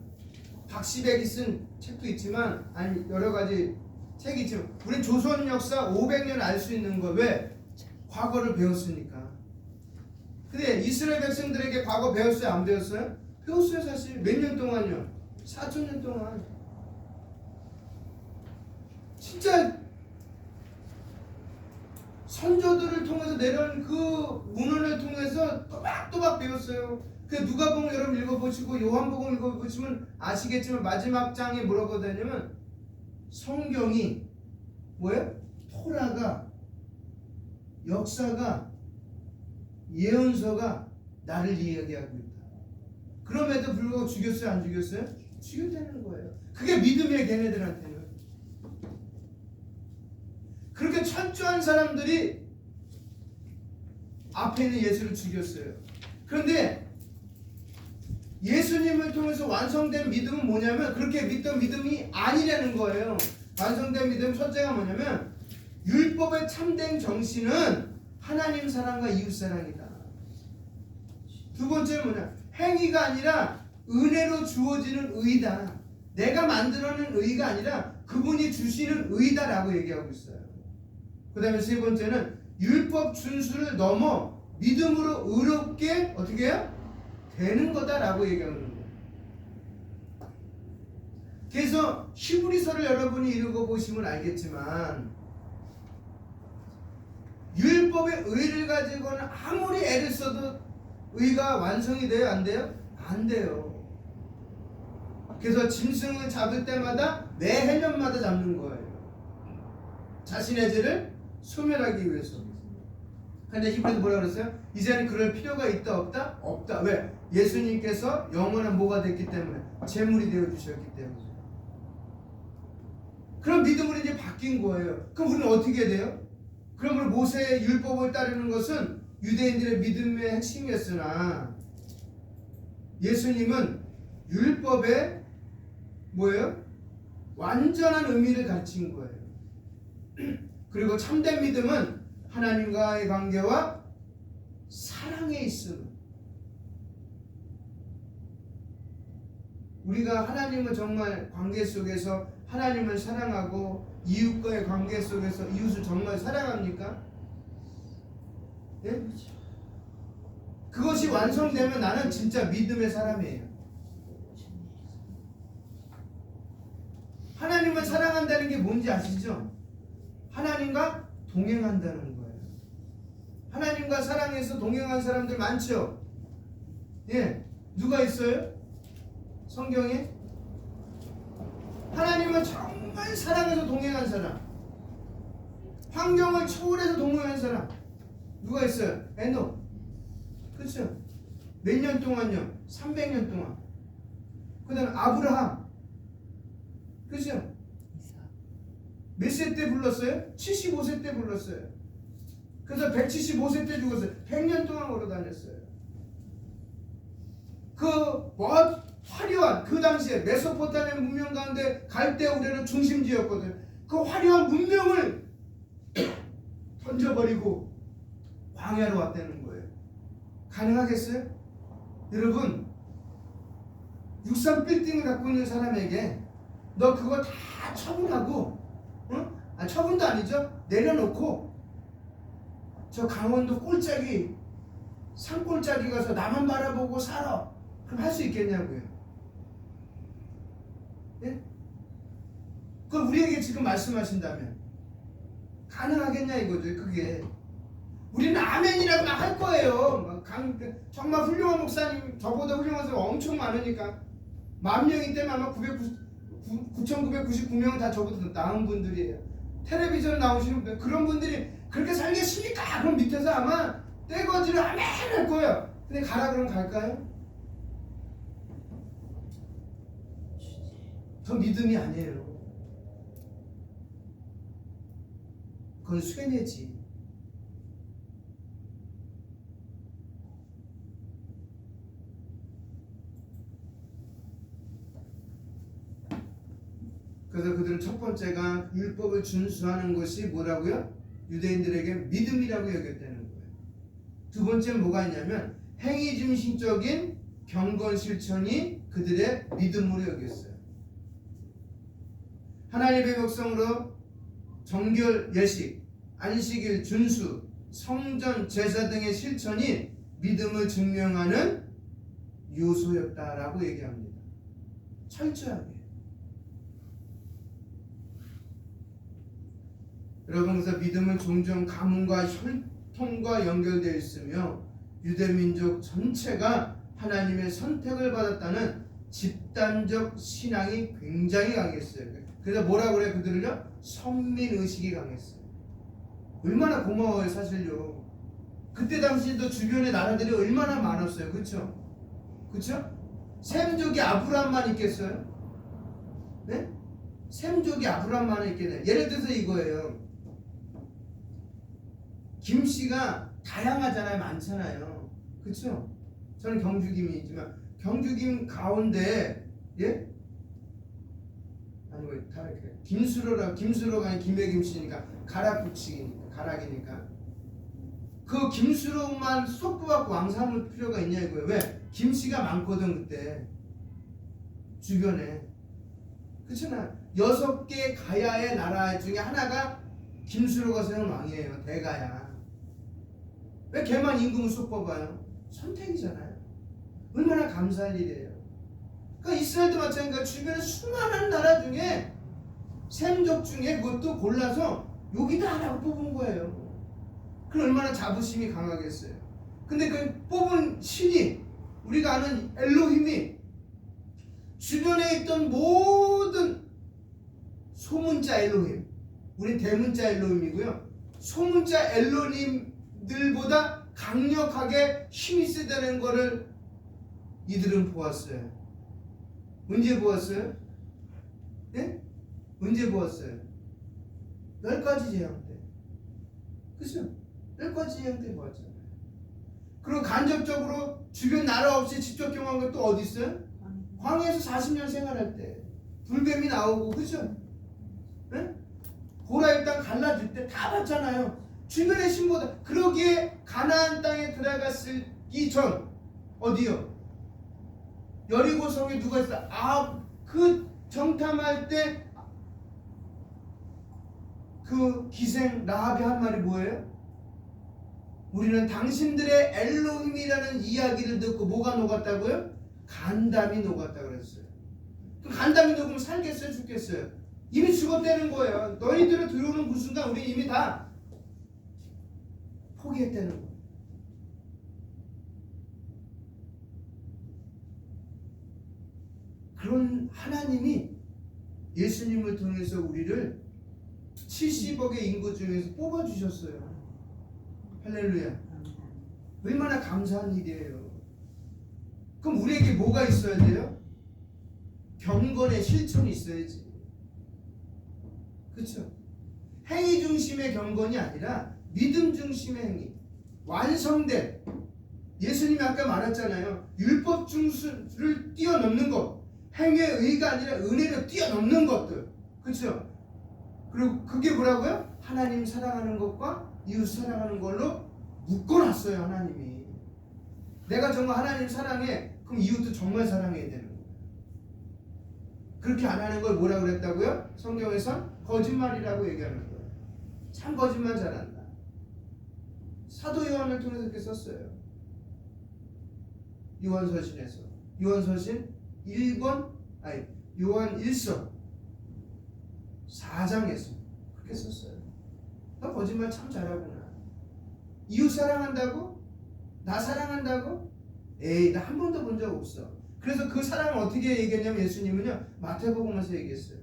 박시백이 쓴 책도 있지만 아니 여러 가지 책이 있지만 우리는 조선 역사 500년 알 수 있는 거 왜? 과거를 배웠으니까. 근데 이스라엘 백성들에게 과거 배웠어요? 안 배웠어요? 배웠어요. 사실 몇 년 동안요? 4,000년 동안. 진짜 선조들을 통해서 내려온 그 문헌을 통해서 또박또박 배웠어요. 그 누가복음 여러분 읽어보시고 요한복음 읽어보시면 아시겠지만 마지막 장에 뭐라고 되냐면 성경이 뭐예요? 토라가 역사가 예언서가 나를 이야기하고 있다. 그럼에도 불구하고 죽였어요? 안 죽였어요? 죽였다는 거예요. 그게 믿음이에요. 걔네들한테는. 그렇게 철저한 사람들이 앞에 있는 예수를 죽였어요. 그런데 예수님을 통해서 완성된 믿음은 뭐냐면 그렇게 믿던 믿음이 아니라는 거예요. 완성된 믿음 첫째가 뭐냐면 율법의 참된 정신은 하나님 사랑과 이웃 사랑이다. 두 번째는 뭐냐? 행위가 아니라 은혜로 주어지는 의다. 내가 만들어낸 의가 아니라 그분이 주시는 의다라고 얘기하고 있어요. 그 다음에 세 번째는 율법 준수를 넘어 믿음으로 의롭게 어떻게 해요? 되는 거다라고 얘기하는 거예요. 그래서 히브리서를 여러분이 읽어보시면 알겠지만 율법의 의를 가지고는 아무리 애를 써도 의가 완성이 돼요? 안 돼요? 안 돼요. 그래서 짐승을 잡을 때마다 매 해년마다 잡는 거예요. 자신의 죄를 소멸하기 위해서. 근데 히브리서 뭐라 그랬어요? 이제는 그럴 필요가 있다 없다? 없다. 왜? 예수님께서 영원한 뭐가 됐기 때문에 제물이 되어 주셨기 때문에. 그럼 믿음으로 이제 바뀐 거예요. 그럼 우리는 어떻게 돼요? 그러므로 모세의 율법을 따르는 것은 유대인들의 믿음의 핵심이었으나 예수님은 율법의 뭐예요? 완전한 의미를 가르친 거예요. 그리고 참된 믿음은 하나님과의 관계와 사랑에 있음. 우리가 하나님을 정말 관계 속에서 하나님을 사랑하고 이웃과의 관계 속에서 이웃을 정말 사랑합니까? 예? 그것이 완성되면 나는 진짜 믿음의 사람이에요. 하나님을 사랑한다는 게 뭔지 아시죠? 하나님과 동행한다는 거예요. 하나님과 사랑해서 동행한 사람들 많죠? 예, 누가 있어요? 성경에? 하나님을 정말 사랑해서 동행한 사람, 환경을 초월해서 동행한 사람 누가 있어요? 에녹. 그렇죠? 몇 년 동안요? 300년 동안. 그 다음에 아브라함. 그렇죠? 몇 세 때 불렀어요? 75세 때 불렀어요. 그래서 175세 때 죽었어요. 100년 동안 걸어 다녔어요. 그 화려한 그 당시에 메소포타미아 문명 가운데 갈대우레는 중심지였거든. 그 화려한 문명을 던져버리고 광야로 왔다는 거예요. 가능하겠어요? 여러분, 63 빌딩을 갖고 있는 사람에게 너 그거 다 처분하고, 처분도 아니죠, 내려놓고 저 강원도 꼴짜기 산골짜기 가서 나만 바라보고 살아. 그럼 할 수 있겠냐고요. 예? 그걸 우리에게 지금 말씀하신다면 가능하겠냐 이거죠. 그게 우리는 아멘이라고 막 할 거예요. 정말 훌륭한 목사님, 저보다 훌륭한 사람 엄청 많으니까 10,000명이 때문에 아마 9,999명 다 저보다 나은 분들이에요. 텔레비전 나오시는 분들, 그런 분들이 그렇게 살겠습니까? 그럼 밑에서 아마 떼거지를 아멘 할 거예요. 근데 가라 그러면 갈까요? 저 믿음이 아니에요. 그건 쇠뇌지. 그래서 그들은 첫 번째가 율법을 준수하는 것이 뭐라고요? 유대인들에게 믿음이라고 여겼다는 거예요. 두 번째는 뭐가 있냐면 행위 중심적인 경건 실천이 그들의 믿음으로 여겼어요. 하나님의 백성으로 정결 예식, 안식일 준수, 성전 제사 등의 실천이 믿음을 증명하는 요소였다라고 얘기합니다. 철저하게. 여러분, 그래서 믿음은 종종 가문과 혈통과 연결되어 있으며 유대민족 전체가 하나님의 선택을 받았다는 집단적 신앙이 굉장히 강했어요. 그래서 뭐라고 그래요? 그들을요? 선민의식이 강했어요. 얼마나 고마워요 사실요. 그때 당시에도 주변의 나라들이 얼마나 많았어요. 그렇죠? 그렇죠? 셈족이 아브라함만 있겠어요? 네? 셈족이 아브라함만 있겠네. 예를 들어서 이거예요. 김씨가 다양하잖아요. 많잖아요. 그렇죠? 저는 경주김이지만 경주김 가운데, 예? 아니 왜 다르게 김수로가 아닌 김배김씨니까 가락이니까 그 김수로만 속도받고 왕 삼을 필요가 있냐 이거예요. 왜? 김씨가 많거든 그때 주변에. 그렇잖아. 6개 가야의 나라 중에 하나가 김수로가 세운 왕이에요. 대가야. 왜 걔만 임금을 쏙 뽑아요? 선택이잖아요. 얼마나 감사할 일이에요. 그러니까 이스라엘도 마찬가지니까 주변에 수많은 나라 중에 셈족 중에 그것도 골라서 여기다 하라고 뽑은 거예요. 그럼 얼마나 자부심이 강하겠어요. 근데 그 뽑은 신이, 우리가 아는 엘로힘이 주변에 있던 모든 소문자 엘로힘, 우리 대문자 엘로힘이고요, 소문자 엘로힘들보다 강력하게 힘이 세다는 거를 이들은 보았어요. 언제 보았어요? 네? 언제 보았어요? 10가지 재앙 때. 그죠? 10가지 재앙 때 보았잖아요. 그리고 간접적으로 주변 나라 없이 직접 경험한 것도 어디 있어요? 광야에서 40년 생활할 때 불뱀이 나오고, 그죠? 네? 고라 일단 갈라질 때 다 봤잖아요. 주변의 신보다. 그러기에 가나안 땅에 들어갔을 이전 어디요? 여리고 성에 누가 있어? 그 정탐할 때 그 기생 라합이 한 말이 뭐예요? 우리는 당신들의 엘로힘이라는 이야기를 듣고 뭐가 녹았다고요? 간담이 녹았다 그랬어요. 그 간담이 녹으면 살겠어요? 죽겠어요? 이미 죽었다는 거예요. 너희들은 들어오는 그 순간 우리 이미 다 포기했다는 거예요. 그런 하나님이 예수님을 통해서 우리를 70억의 인구 중에서 뽑아주셨어요. 할렐루야. 얼마나 감사한 일이에요. 그럼 우리에게 뭐가 있어야 돼요? 경건의 실천이 있어야지. 그렇죠? 행위 중심의 경건이 아니라 믿음 중심의 행위. 완성된, 예수님이 아까 말했잖아요. 율법 중수를 뛰어넘는 것. 행위의 의가 아니라 은혜로 뛰어넘는 것들. 그렇죠? 그리고 그게 뭐라고요? 하나님 사랑하는 것과 이웃 사랑하는 걸로 묶어놨어요. 하나님이. 내가 정말 하나님 사랑해. 그럼 이웃도 정말 사랑해야 되는 거예요. 그렇게 안 하는 걸 뭐라고 그랬다고요? 성경에서 거짓말이라고 얘기하는 거예요. 참 거짓말 잘한다. 사도 요한을 통해서 이렇게 썼어요. 요한서신에서. 요한서신 1권 아니 요한 1서 4장에서 그렇게 썼어요. 너 거짓말 참 잘하구나. 이웃 사랑한다고? 나 사랑한다고? 에이, 나 한 번도 본 적 없어. 그래서 그 사랑을 어떻게 얘기했냐면 예수님은요 마태복음에서 얘기했어요.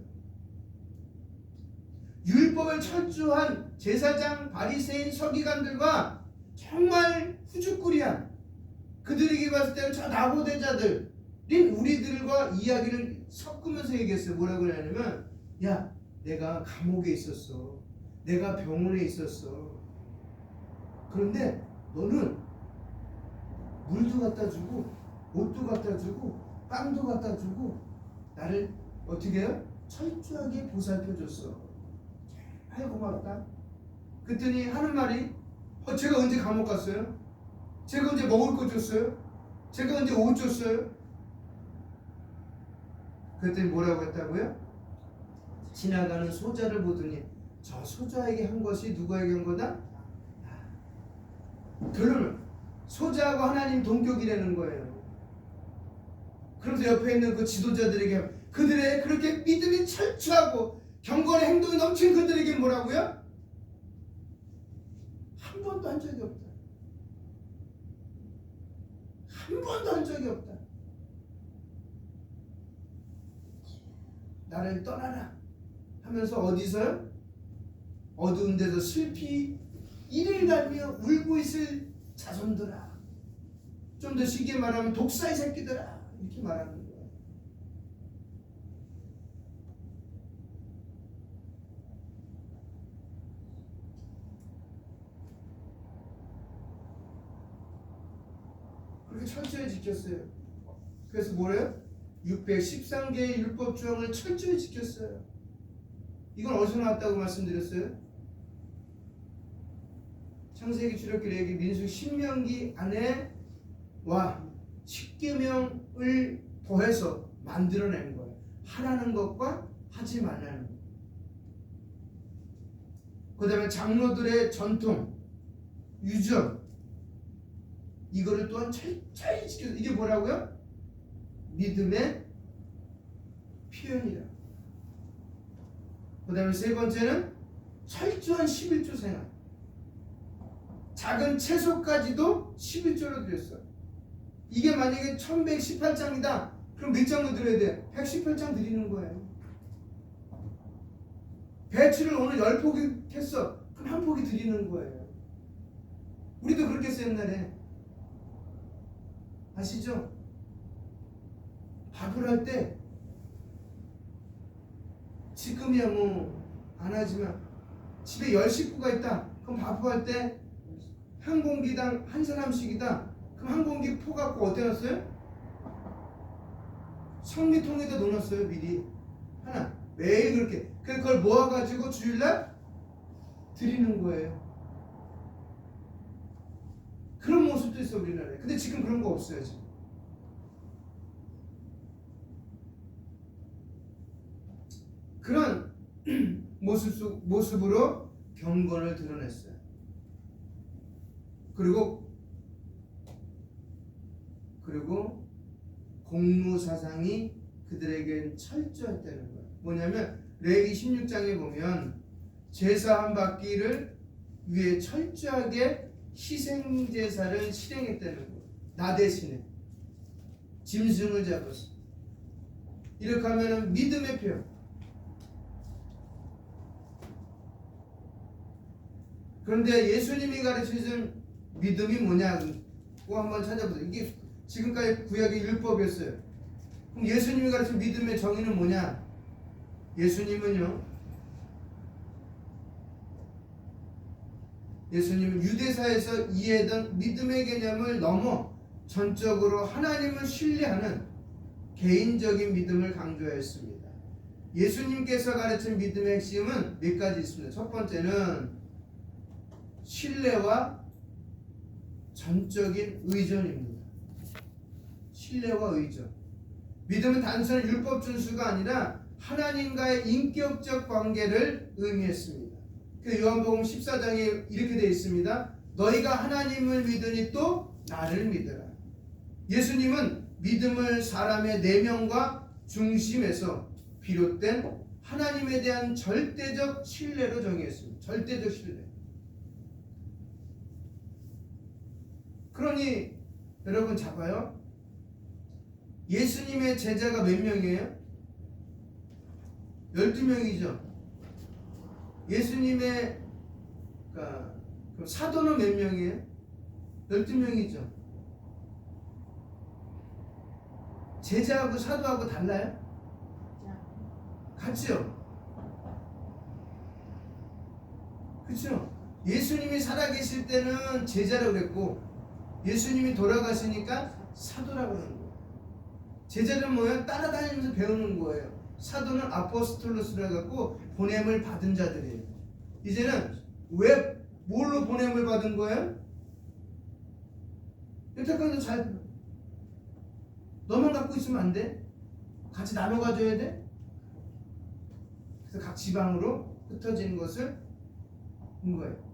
율법을 철저한 제사장, 바리새인, 서기관들과 정말 후죽구리한 그들에게 봤을 때는 저 나고대자들인 우리들과 이야기를 섞으면서 얘기했어요. 뭐라고 그러냐면 야, 내가 감옥에 있었어. 내가 병원에 있었어. 그런데 너는 물도 갖다 주고 옷도 갖다 주고 빵도 갖다 주고 나를 어떻게 해요? 철저하게 보살펴 줬어. 정말 고맙다. 그랬더니 하는 말이 제가 언제 감옥 갔어요? 제가 언제 먹을 거 줬어요? 제가 언제 옷 줬어요? 그랬더니 뭐라고 했다고요? 지나가는 소자를 보더니 저 소자에게 한 것이 누구에게 한 거다? 결론은 소자하고 하나님 동격이라는 거예요. 그러면서 옆에 있는 그 지도자들에게 그들의 그렇게 믿음이 철저하고 경건의 행동이 넘친 그들에게 뭐라고요? 한 번도 한 적이 없다. 한 번도 한 적이 없다. 나를 떠나라 하면서 어디서요? 어두운 데서 슬피 이를 갈며 울고 있을 자손들아, 좀 더 쉽게 말하면 독사의 새끼들아, 이렇게 말하는 거예요. 그렇게 철저히 지켰어요. 그래서 뭐래요? 613개의 율법 조항을 철저히 지켰어요. 이건 어디서 나왔다고 말씀드렸어요? 창세기, 출애굽기, 레위기, 민수기, 신명기 안에 와 10계명을 더해서 만들어낸 거예요. 하라는 것과 하지 말라는 것. 그 다음에 장로들의 전통, 유전, 이거를 또한 철저히 지켜서, 이게 뭐라고요? 믿음의 표현이라. 그 다음에 세 번째는 철저한 11조 생활. 작은 채소까지도 11조로 드렸어요. 이게 만약에 1118장이다. 그럼 몇 장로 드려야 돼? 118장 드리는 거예요. 배추를 오늘 10포기 했어. 그럼 한 포기 드리는 거예요. 우리도 그렇게 했어요, 옛날에. 아시죠? 밥을 할 때 지금이야 뭐 안 하지만 집에 10식구가 있다. 그럼 밥할 때 한 공기당 한 사람씩이다. 그럼 한 공기 포 갖고 어디 놨어요? 성미통에다 넣어놨어요. 미리 하나 매일 그렇게. 그래서 그걸 모아가지고 주일날 드리는 거예요. 그런 모습도 있어 우리나라에. 근데 지금 그런 거 없어요. 지금 그런 모습으로 경건을 드러냈어요. 그리고 공무 사상이 그들에겐 철저했다는 거예요. 뭐냐면 레위기 16장에 보면 제사 한 바퀴를 위해 철저하게 희생 제사를 실행했다는 거예요. 나 대신에 짐승을 잡았어. 이렇게 하면은 믿음의 표현. 그런데 예수님이 가르치신 믿음이 뭐냐고 한번 찾아보세요. 이게 지금까지 구약의 율법이었어요. 그럼 예수님이 가르친 믿음의 정의는 뭐냐? 예수님은 유대사에서 이해했던 믿음의 개념을 넘어 전적으로 하나님을 신뢰하는 개인적인 믿음을 강조했습니다. 예수님께서 가르친 믿음의 핵심은 몇 가지 있습니다. 첫 번째는 신뢰와 전적인 의존입니다. 신뢰와 의존. 믿음은 단순한 율법 준수가 아니라 하나님과의 인격적 관계를 의미했습니다. 그 요한복음 14장에 이렇게 되어 있습니다. 너희가 하나님을 믿으니 또 나를 믿으라. 예수님은 믿음을 사람의 내면과 중심에서 비롯된 하나님에 대한 절대적 신뢰로 정의했습니다. 절대적 신뢰. 그러니 여러분 잡아요. 예수님의 제자가 몇 명이에요? 12명이죠. 예수님의 그럼 사도는 몇 명이에요? 12명이죠. 제자하고 사도하고 달라요? 같죠? 그렇죠? 예수님이 살아계실 때는 제자라고 그랬고 예수님이 돌아가시니까 사도라고 그러는 거예요. 제자는 뭐예요? 따라다니면서 배우는 거예요. 사도는 아포스톨로스라고 해갖고 보냄을 받은 자들이에요. 이제는 왜 뭘로 보냄을 받은 거예요? 여태까지도 잘 너만 갖고 있으면 안 돼? 같이 나눠 가져야 돼? 그래서 각 지방으로 흩어진 것을 본 거예요.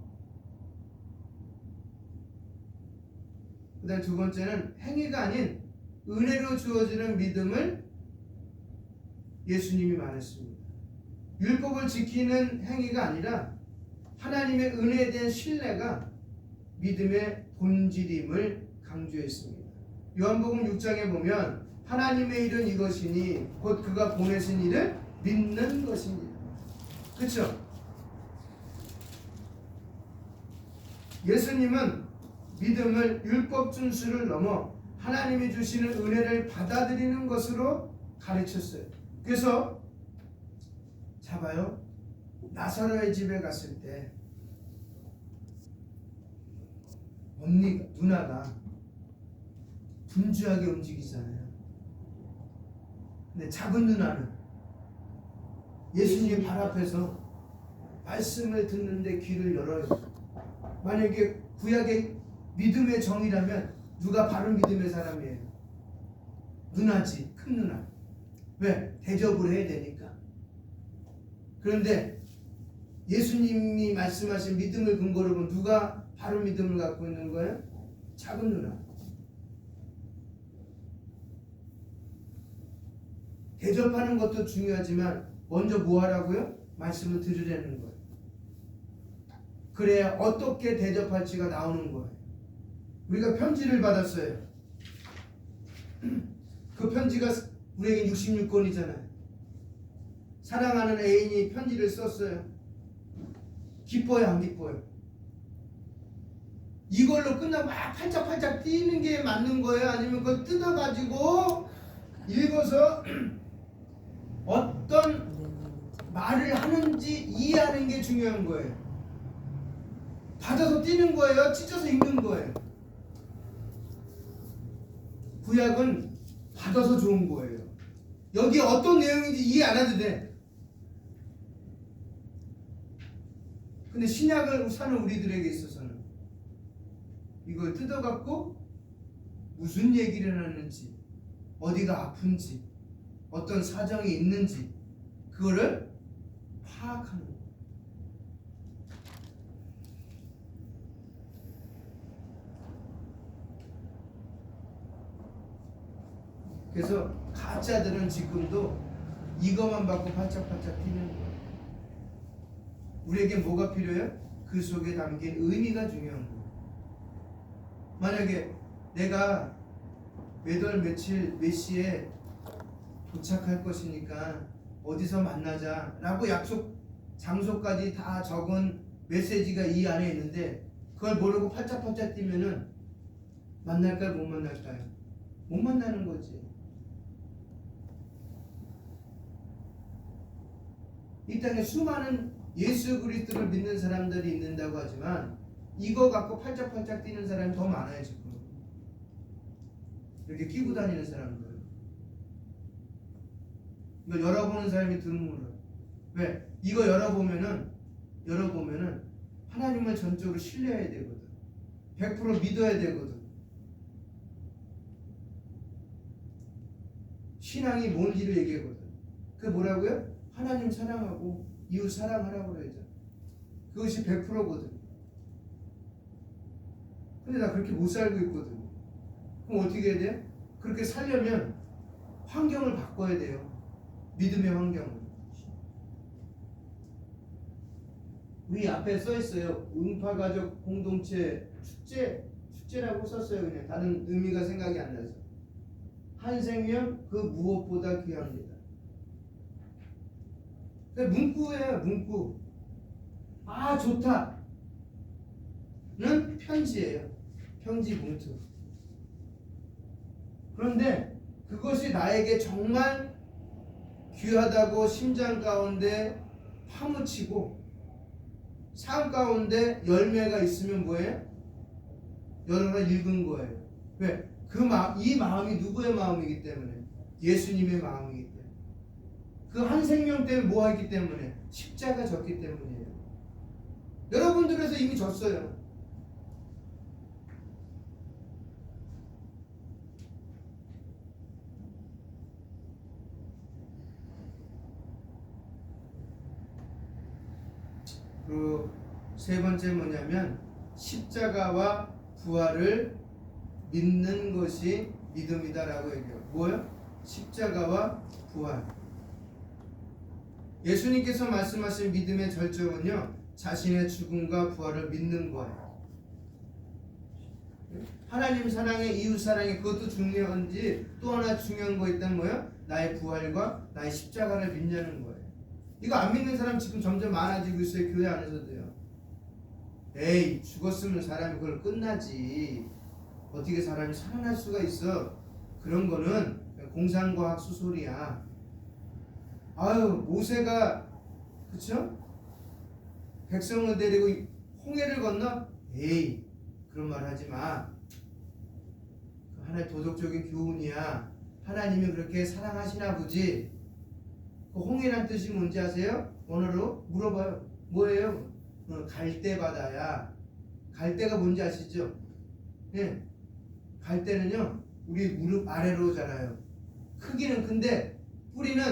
그 다음 두 번째는 행위가 아닌 은혜로 주어지는 믿음을 예수님이 말했습니다. 율법을 지키는 행위가 아니라 하나님의 은혜에 대한 신뢰가 믿음의 본질임을 강조했습니다. 요한복음 6장에 보면 하나님의 일은 이것이니 곧 그가 보내신 이를 믿는 것입니다. 그렇죠? 예수님은 믿음을 율법 준수를 넘어 하나님이 주시는 은혜를 받아들이는 것으로 가르쳤어요. 그래서 잡아요. 나사로의 집에 갔을 때 누나가 분주하게 움직이잖아요. 근데 작은 누나는 예수님 발 앞에서 말씀을 듣는데 귀를 열어요. 만약에 구약의 믿음의 정의라면 누가 바른 믿음의 사람이에요? 누나지, 큰 누나. 왜? 대접을 해야 되니까. 그런데 예수님이 말씀하신 믿음을 근거로 보면 누가 바른 믿음을 갖고 있는 거예요? 작은 누나. 대접하는 것도 중요하지만 먼저 뭐 하라고요? 말씀을 들으라는 거예요. 그래야 어떻게 대접할지가 나오는 거예요. 우리가 편지를 받았어요. 그 편지가 우리에게 66권이잖아요. 사랑하는 애인이 편지를 썼어요. 기뻐요, 안 기뻐요? 이걸로 끝나고 막 팔짝팔짝 뛰는 게 맞는 거예요? 아니면 그걸 뜯어가지고 읽어서 어떤 말을 하는지 이해하는 게 중요한 거예요. 받아서 뛰는 거예요? 찢어서 읽는 거예요? 구약은 받아서 좋은 거예요. 여기 어떤 내용인지 이해 안 해도 돼. 근데 신약을 사는 우리들에게 있어서는 이걸 뜯어갖고 무슨 얘기를 하는지, 어디가 아픈지, 어떤 사정이 있는지 그거를 파악하는 거예요. 그래서 가짜들은 지금도 이것만 받고 팔짝팔짝 뛰는 거예요. 우리에게 뭐가 필요해요? 그 속에 담긴 의미가 중요한 거예요. 만약에 내가 몇 월 며칠 몇 시에 도착할 것이니까 어디서 만나자 라고 약속 장소까지 다 적은 메시지가 이 안에 있는데 그걸 모르고 팔짝팔짝 뛰면은 만날까요? 못 만날까요? 못 만나는 거지. 이 땅에 수많은 예수 그리스도를 믿는 사람들이 있는다고 하지만 이거 갖고 팔짝팔짝 뛰는 사람이 더 많아요. 지금 이렇게 끼고 다니는 사람들, 이거 열어보는 사람이 드물어요. 왜? 이거 열어보면은 하나님을 전적으로 신뢰해야 되거든. 100% 믿어야 되거든. 신앙이 뭔지를 얘기하거든. 그 뭐라고요? 하나님 사랑하고 이웃 사랑하라고 그러죠. 그것이 100%거든. 근데 나 그렇게 못 살고 있거든. 그럼 어떻게 해야 돼? 그렇게 살려면 환경을 바꿔야 돼요. 믿음의 환경을. 위 앞에 써 있어요. 응파가족 공동체 축제라고 썼어요. 그냥 다른 의미가 생각이 안 나서. 한 생명 그 무엇보다 귀합니다. 문구예요. 문구. 아 좋다 는 편지예요. 편지 봉투. 그런데 그것이 나에게 정말 귀하다고 심장 가운데 파묻히고 삶 가운데 열매가 있으면 뭐예요? 여러분 읽은 거예요. 왜? 이 마음이 누구의 마음이기 때문에? 예수님의 마음이기 때문에. 그 한 생명 때문에 뭐 하기 때문에? 십자가 졌기 때문이에요. 여러분들에서 이미 졌어요. 그 세 번째 뭐냐면 십자가와 부활을 믿는 것이 믿음이다라고 얘기해요. 뭐요? 십자가와 부활. 예수님께서 말씀하신 믿음의 절정은요, 자신의 죽음과 부활을 믿는 거예요. 하나님 사랑에 이웃 사랑에 그것도 중요한지 또 하나 중요한 거 있다면 뭐요? 나의 부활과 나의 십자가를 믿냐는 거예요. 이거 안 믿는 사람 지금 점점 많아지고 있어요. 교회 안에서도요. 에이 죽었으면 사람이 그걸 끝나지. 어떻게 사람이 살아날 수가 있어. 그런 거는 공상과학 수소리야. 아유 모세가 그쵸? 백성을 데리고 홍해를 건너? 에이 그런 말 하지 마. 하나의 도덕적인 교훈이야. 하나님이 그렇게 사랑하시나 보지. 그 홍해란 뜻이 뭔지 아세요? 언어로 물어봐요. 뭐예요? 갈대바다야. 갈대가 뭔지 아시죠? 예. 갈대는요 우리 무릎 아래로 자라요. 크기는 큰데 뿌리는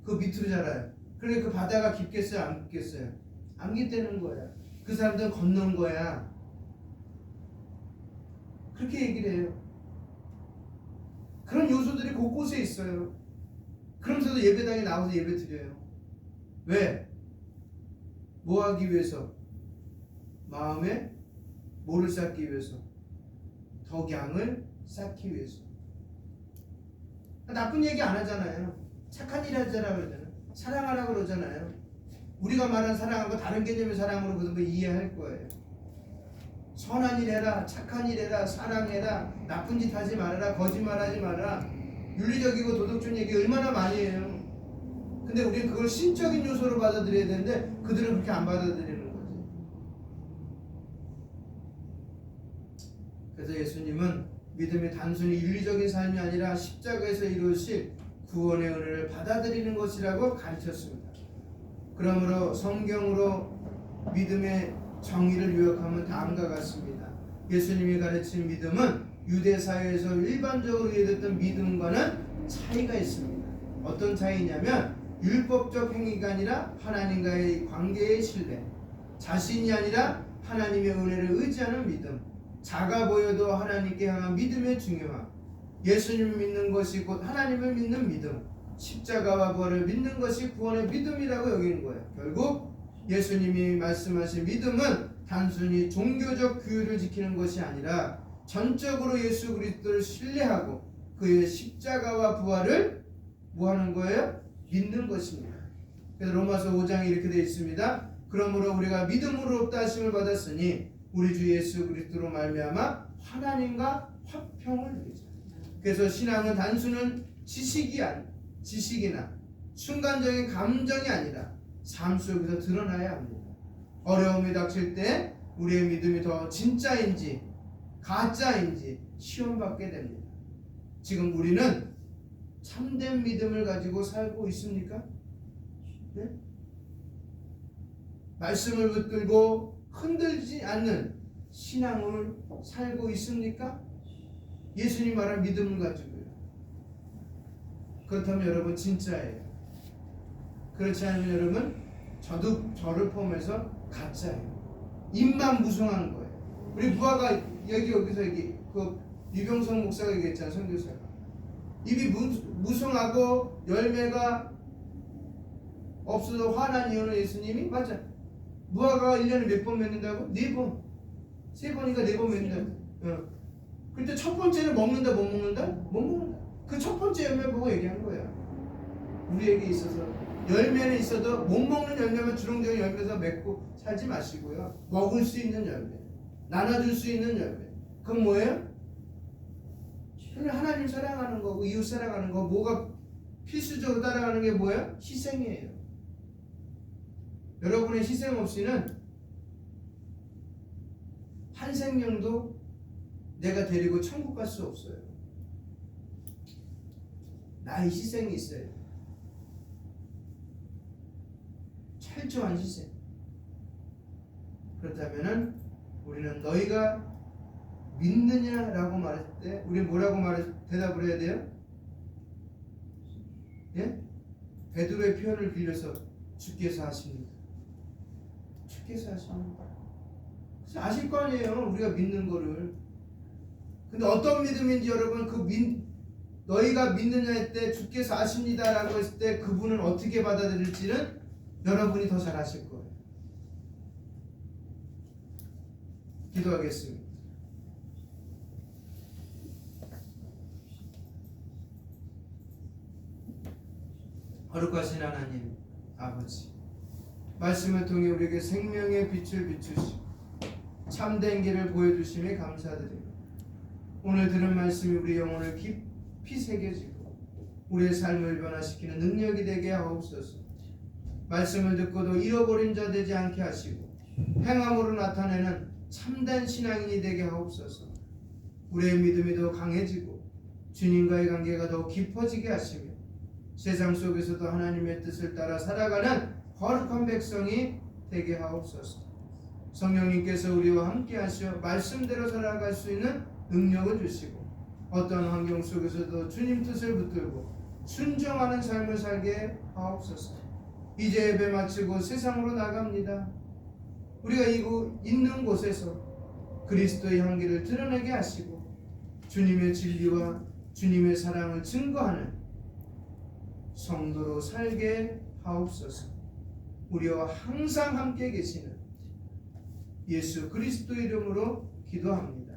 그 밑으로 자라요. 그러니까 그 바다가 깊겠어요? 안 깊겠어요? 안 깊다는 거야. 그 사람들은 건넌 거야. 그렇게 얘기를 해요. 그런 요소들이 곳곳에 있어요. 그러면서도 예배당에 나와서 예배 드려요. 왜? 뭐 하기 위해서? 마음에 뭐를 쌓기 위해서? 덕양을 쌓기 위해서. 나쁜 얘기 안 하잖아요. 착한 일 하자라고 그러잖아요. 사랑하라고 그러잖아요. 우리가 말하는 사랑하고 다른 개념의 사랑으로 그런 거 이해할 거예요. 선한 일 해라, 착한 일 해라, 사랑해라, 나쁜 짓 하지 말아라, 거짓말하지 마라. 윤리적이고 도덕적인 얘기 얼마나 많이 해요. 근데 우리는 그걸 신적인 요소로 받아들여야 되는데 그들은 그렇게 안 받아들이는 거지. 그래서 예수님은 믿음이 단순히 윤리적인 삶이 아니라 십자가에서 이루실 구원의 은혜를 받아들이는 것이라고 가르쳤습니다. 그러므로 성경으로 믿음의 정의를 요약하면 다음과 같습니다. 예수님이 가르친 믿음은 유대 사회에서 일반적으로 이해됐던 믿음과는 차이가 있습니다. 어떤 차이냐면 율법적 행위가 아니라 하나님과의 관계의 신뢰, 자신이 아니라 하나님의 은혜를 의지하는 믿음, 작아 보여도 하나님께 향한 믿음의 중요함, 예수님을 믿는 것이 곧 하나님을 믿는 믿음, 십자가와 부활을 믿는 것이 구원의 믿음이라고 여기는 거예요. 결국 예수님이 말씀하신 믿음은 단순히 종교적 규율을 지키는 것이 아니라 전적으로 예수 그리스도를 신뢰하고 그의 십자가와 부활을 뭐 하는 거예요? 믿는 것입니다. 그래서 로마서 5장에 이렇게 되어 있습니다. 그러므로 우리가 믿음으로 없다 하심을 받았으니 우리 주 예수 그리스도로 말미암아 하나님과 화평을 누리자. 그래서 신앙은 단순한 지식이나 순간적인 감정이 아니라 삶 속에서 드러나야 합니다. 어려움이 닥칠 때 우리의 믿음이 더 진짜인지 가짜인지 시험받게 됩니다. 지금 우리는 참된 믿음을 가지고 살고 있습니까? 네? 말씀을 붙들고 흔들지 않는 신앙을 살고 있습니까? 예수님 말한 믿음을 가지고요. 그렇다면 여러분 진짜예요. 그렇지 않으면 여러분 저를 포함해서 가짜예요. 입만 무성한 거예요. 우리 부하가 여기서 그 유병성 목사가 얘기했잖아, 선교사가. 입이 무성하고 열매가 없어서 화난 이유는 예수님이 맞아. 무화과가 1년에 몇 번 맺는다고? 4번. 3번이니까 4번 맺는다고. 그때 첫 번째는 먹는다 못 먹는다? 못 먹는다. 그 첫 번째 열매 보고 얘기한 거야. 우리에게 있어서 열매는 있어도 못 먹는 열매만 주렁주렁 열매에서 맺고 살지 마시고요. 먹을 수 있는 열매, 나눠줄 수 있는 열매. 그건 뭐예요? 하나님 사랑하는 거고 이웃 사랑하는 거. 뭐가 필수적으로 따라가는 게 뭐야? 희생이에요. 여러분의 희생 없이는 한 생명도 내가 데리고 천국 갈 수 없어요. 나의 희생이 있어요. 철저한 희생. 그렇다면은 우리는 너희가 믿느냐라고 말할 때 우리 뭐라고 대답을 해야 돼요? 예? 베드로의 표현을 빌려서 주께서 하십니다. 주께서 하십니다. 그래서 아실 거 아니에요, 우리가 믿는 거를. 근데 어떤 믿음인지 여러분, 너희가 믿느냐 할 때 주께서 아십니다라고 했을 때 그분은 어떻게 받아들일지는 여러분이 더 잘 아실 거예요. 기도하겠습니다. 거룩하신 하나님 아버지, 말씀을 통해 우리에게 생명의 빛을 비추시고 참된 길을 보여주심에 감사드립니다. 오늘 들은 말씀이 우리 영혼을 깊이 새겨지고 우리의 삶을 변화시키는 능력이 되게 하옵소서. 말씀을 듣고도 잃어버린 자 되지 않게 하시고 행함으로 나타내는 참된 신앙인이 되게 하옵소서. 우리의 믿음이 더 강해지고 주님과의 관계가 더 깊어지게 하시며 세상 속에서도 하나님의 뜻을 따라 살아가는 거룩한 백성이 되게 하옵소서. 성령님께서 우리와 함께 하시어 말씀대로 살아갈 수 있는 능력을 주시고 어떤 환경 속에서도 주님 뜻을 붙들고 순종하는 삶을 살게 하옵소서. 이제 예배 마치고 세상으로 나갑니다. 우리가 있는 곳에서 그리스도의 향기를 드러내게 하시고 주님의 진리와 주님의 사랑을 증거하는 성도로 살게 하옵소서. 우리와 항상 함께 계시는 예수 그리스도 이름으로 기도합니다.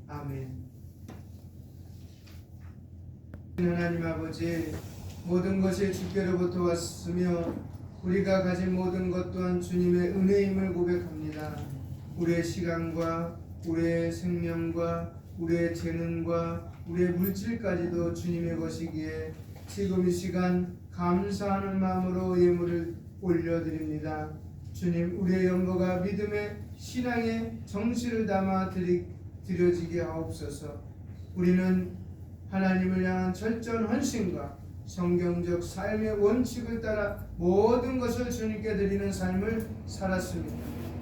아멘. 하나님 아버지, 모든 것이 주께로부터 왔으며 우리가 가진 모든 것 또한 주님의 은혜임을 고백합니다. 우리의 시간과 우리의 생명과 우리의 재능과 우리의 물질까지도 주님의 것이기에 지금 이 시간 감사하는 마음으로 예물을 올려드립니다. 주님, 우리의 연보가 믿음의 신앙의 정신을 담아 드려지게 하옵소서. 우리는 하나님을 향한 철저한 헌신과 성경적 삶의 원칙을 따라 모든 것을 주님께 드리는 삶을 살았습니다.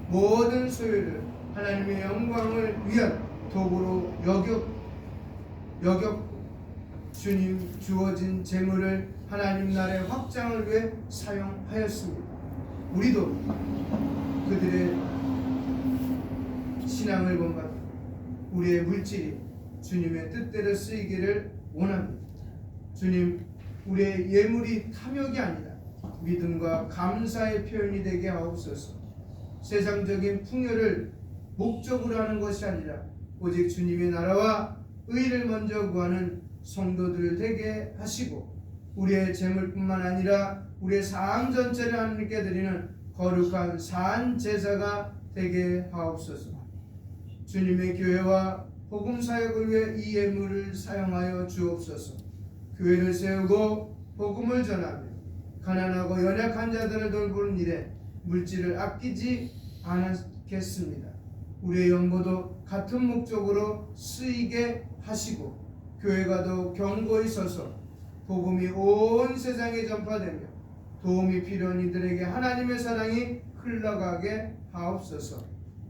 모든 소유를 하나님의 영광을 위한 도구로 여겼 주님 주어진 재물을 하나님 나라의 확장을 위해 사용하였습니다. 우리도 그들의 신앙을 본받아 우리의 물질이 주님의 뜻대로 쓰이기를 원합니다. 주님, 우리의 예물이 탐욕이 아니라 믿음과 감사의 표현이 되게 하옵소서. 세상적인 풍요를 목적으로 하는 것이 아니라 오직 주님의 나라와 의를 먼저 구하는 성도들 되게 하시고 우리의 재물뿐만 아니라 우리의 삶 전체를 하나님께 드리는 거룩한 산 제사가 되게 하옵소서. 주님의 교회와 복음 사역을 위해 이 예물을 사용하여 주옵소서. 교회를 세우고 복음을 전하며 가난하고 연약한 자들을 돌보는 일에 물질을 아끼지 않겠습니다. 우리의 연보도 같은 목적으로 쓰이게 하시고 교회가 더 견고히 서서 복음이 온 세상에 전파되며 도움이 필요한 이들에게 하나님의 사랑이 흘러가게 하옵소서.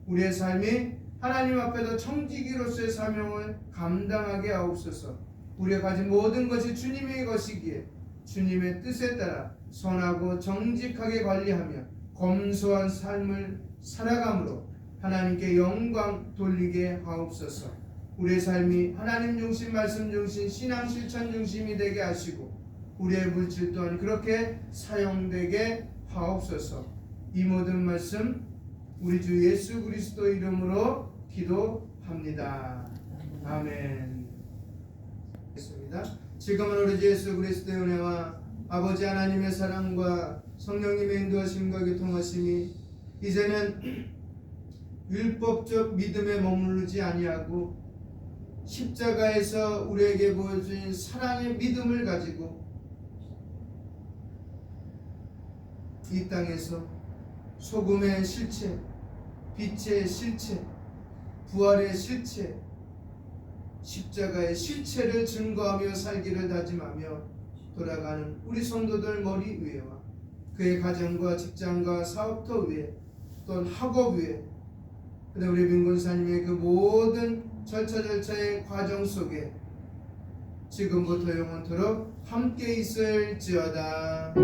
우리의 삶이 하나님 앞에서 청지기로서의 사명을 감당하게 하옵소서. 우리가 가진 모든 것이 주님의 것이기에 주님의 뜻에 따라 선하고 정직하게 관리하며 검소한 삶을 살아감으로 하나님께 영광 돌리게 하옵소서. 우리의 삶이 하나님 중심, 말씀 중심, 신앙 실천 중심이 되게 하시고 우리의 물질 또한 그렇게 사용되게 하옵소서. 이 모든 말씀 우리 주 예수 그리스도 이름으로 기도합니다. 아멘. 지금은 우리 주 예수 그리스도의 은혜와 아버지 하나님의 사랑과 성령님의 인도하심과 교통하심이 이제는 율법적 믿음에 머무르지 아니하고 십자가에서 우리에게 보여준 사랑의 믿음을 가지고 이 땅에서 소금의 실체, 빛의 실체, 부활의 실체, 십자가의 실체를 증거하며 살기를 다짐하며 돌아가는 우리 성도들 머리 위에와 그의 가정과 직장과 사업터 위에 또는 학업 위에 그다음 우리 민군사님의 그 모든 절차의 과정 속에 지금부터 영원토록 함께 있을지어다.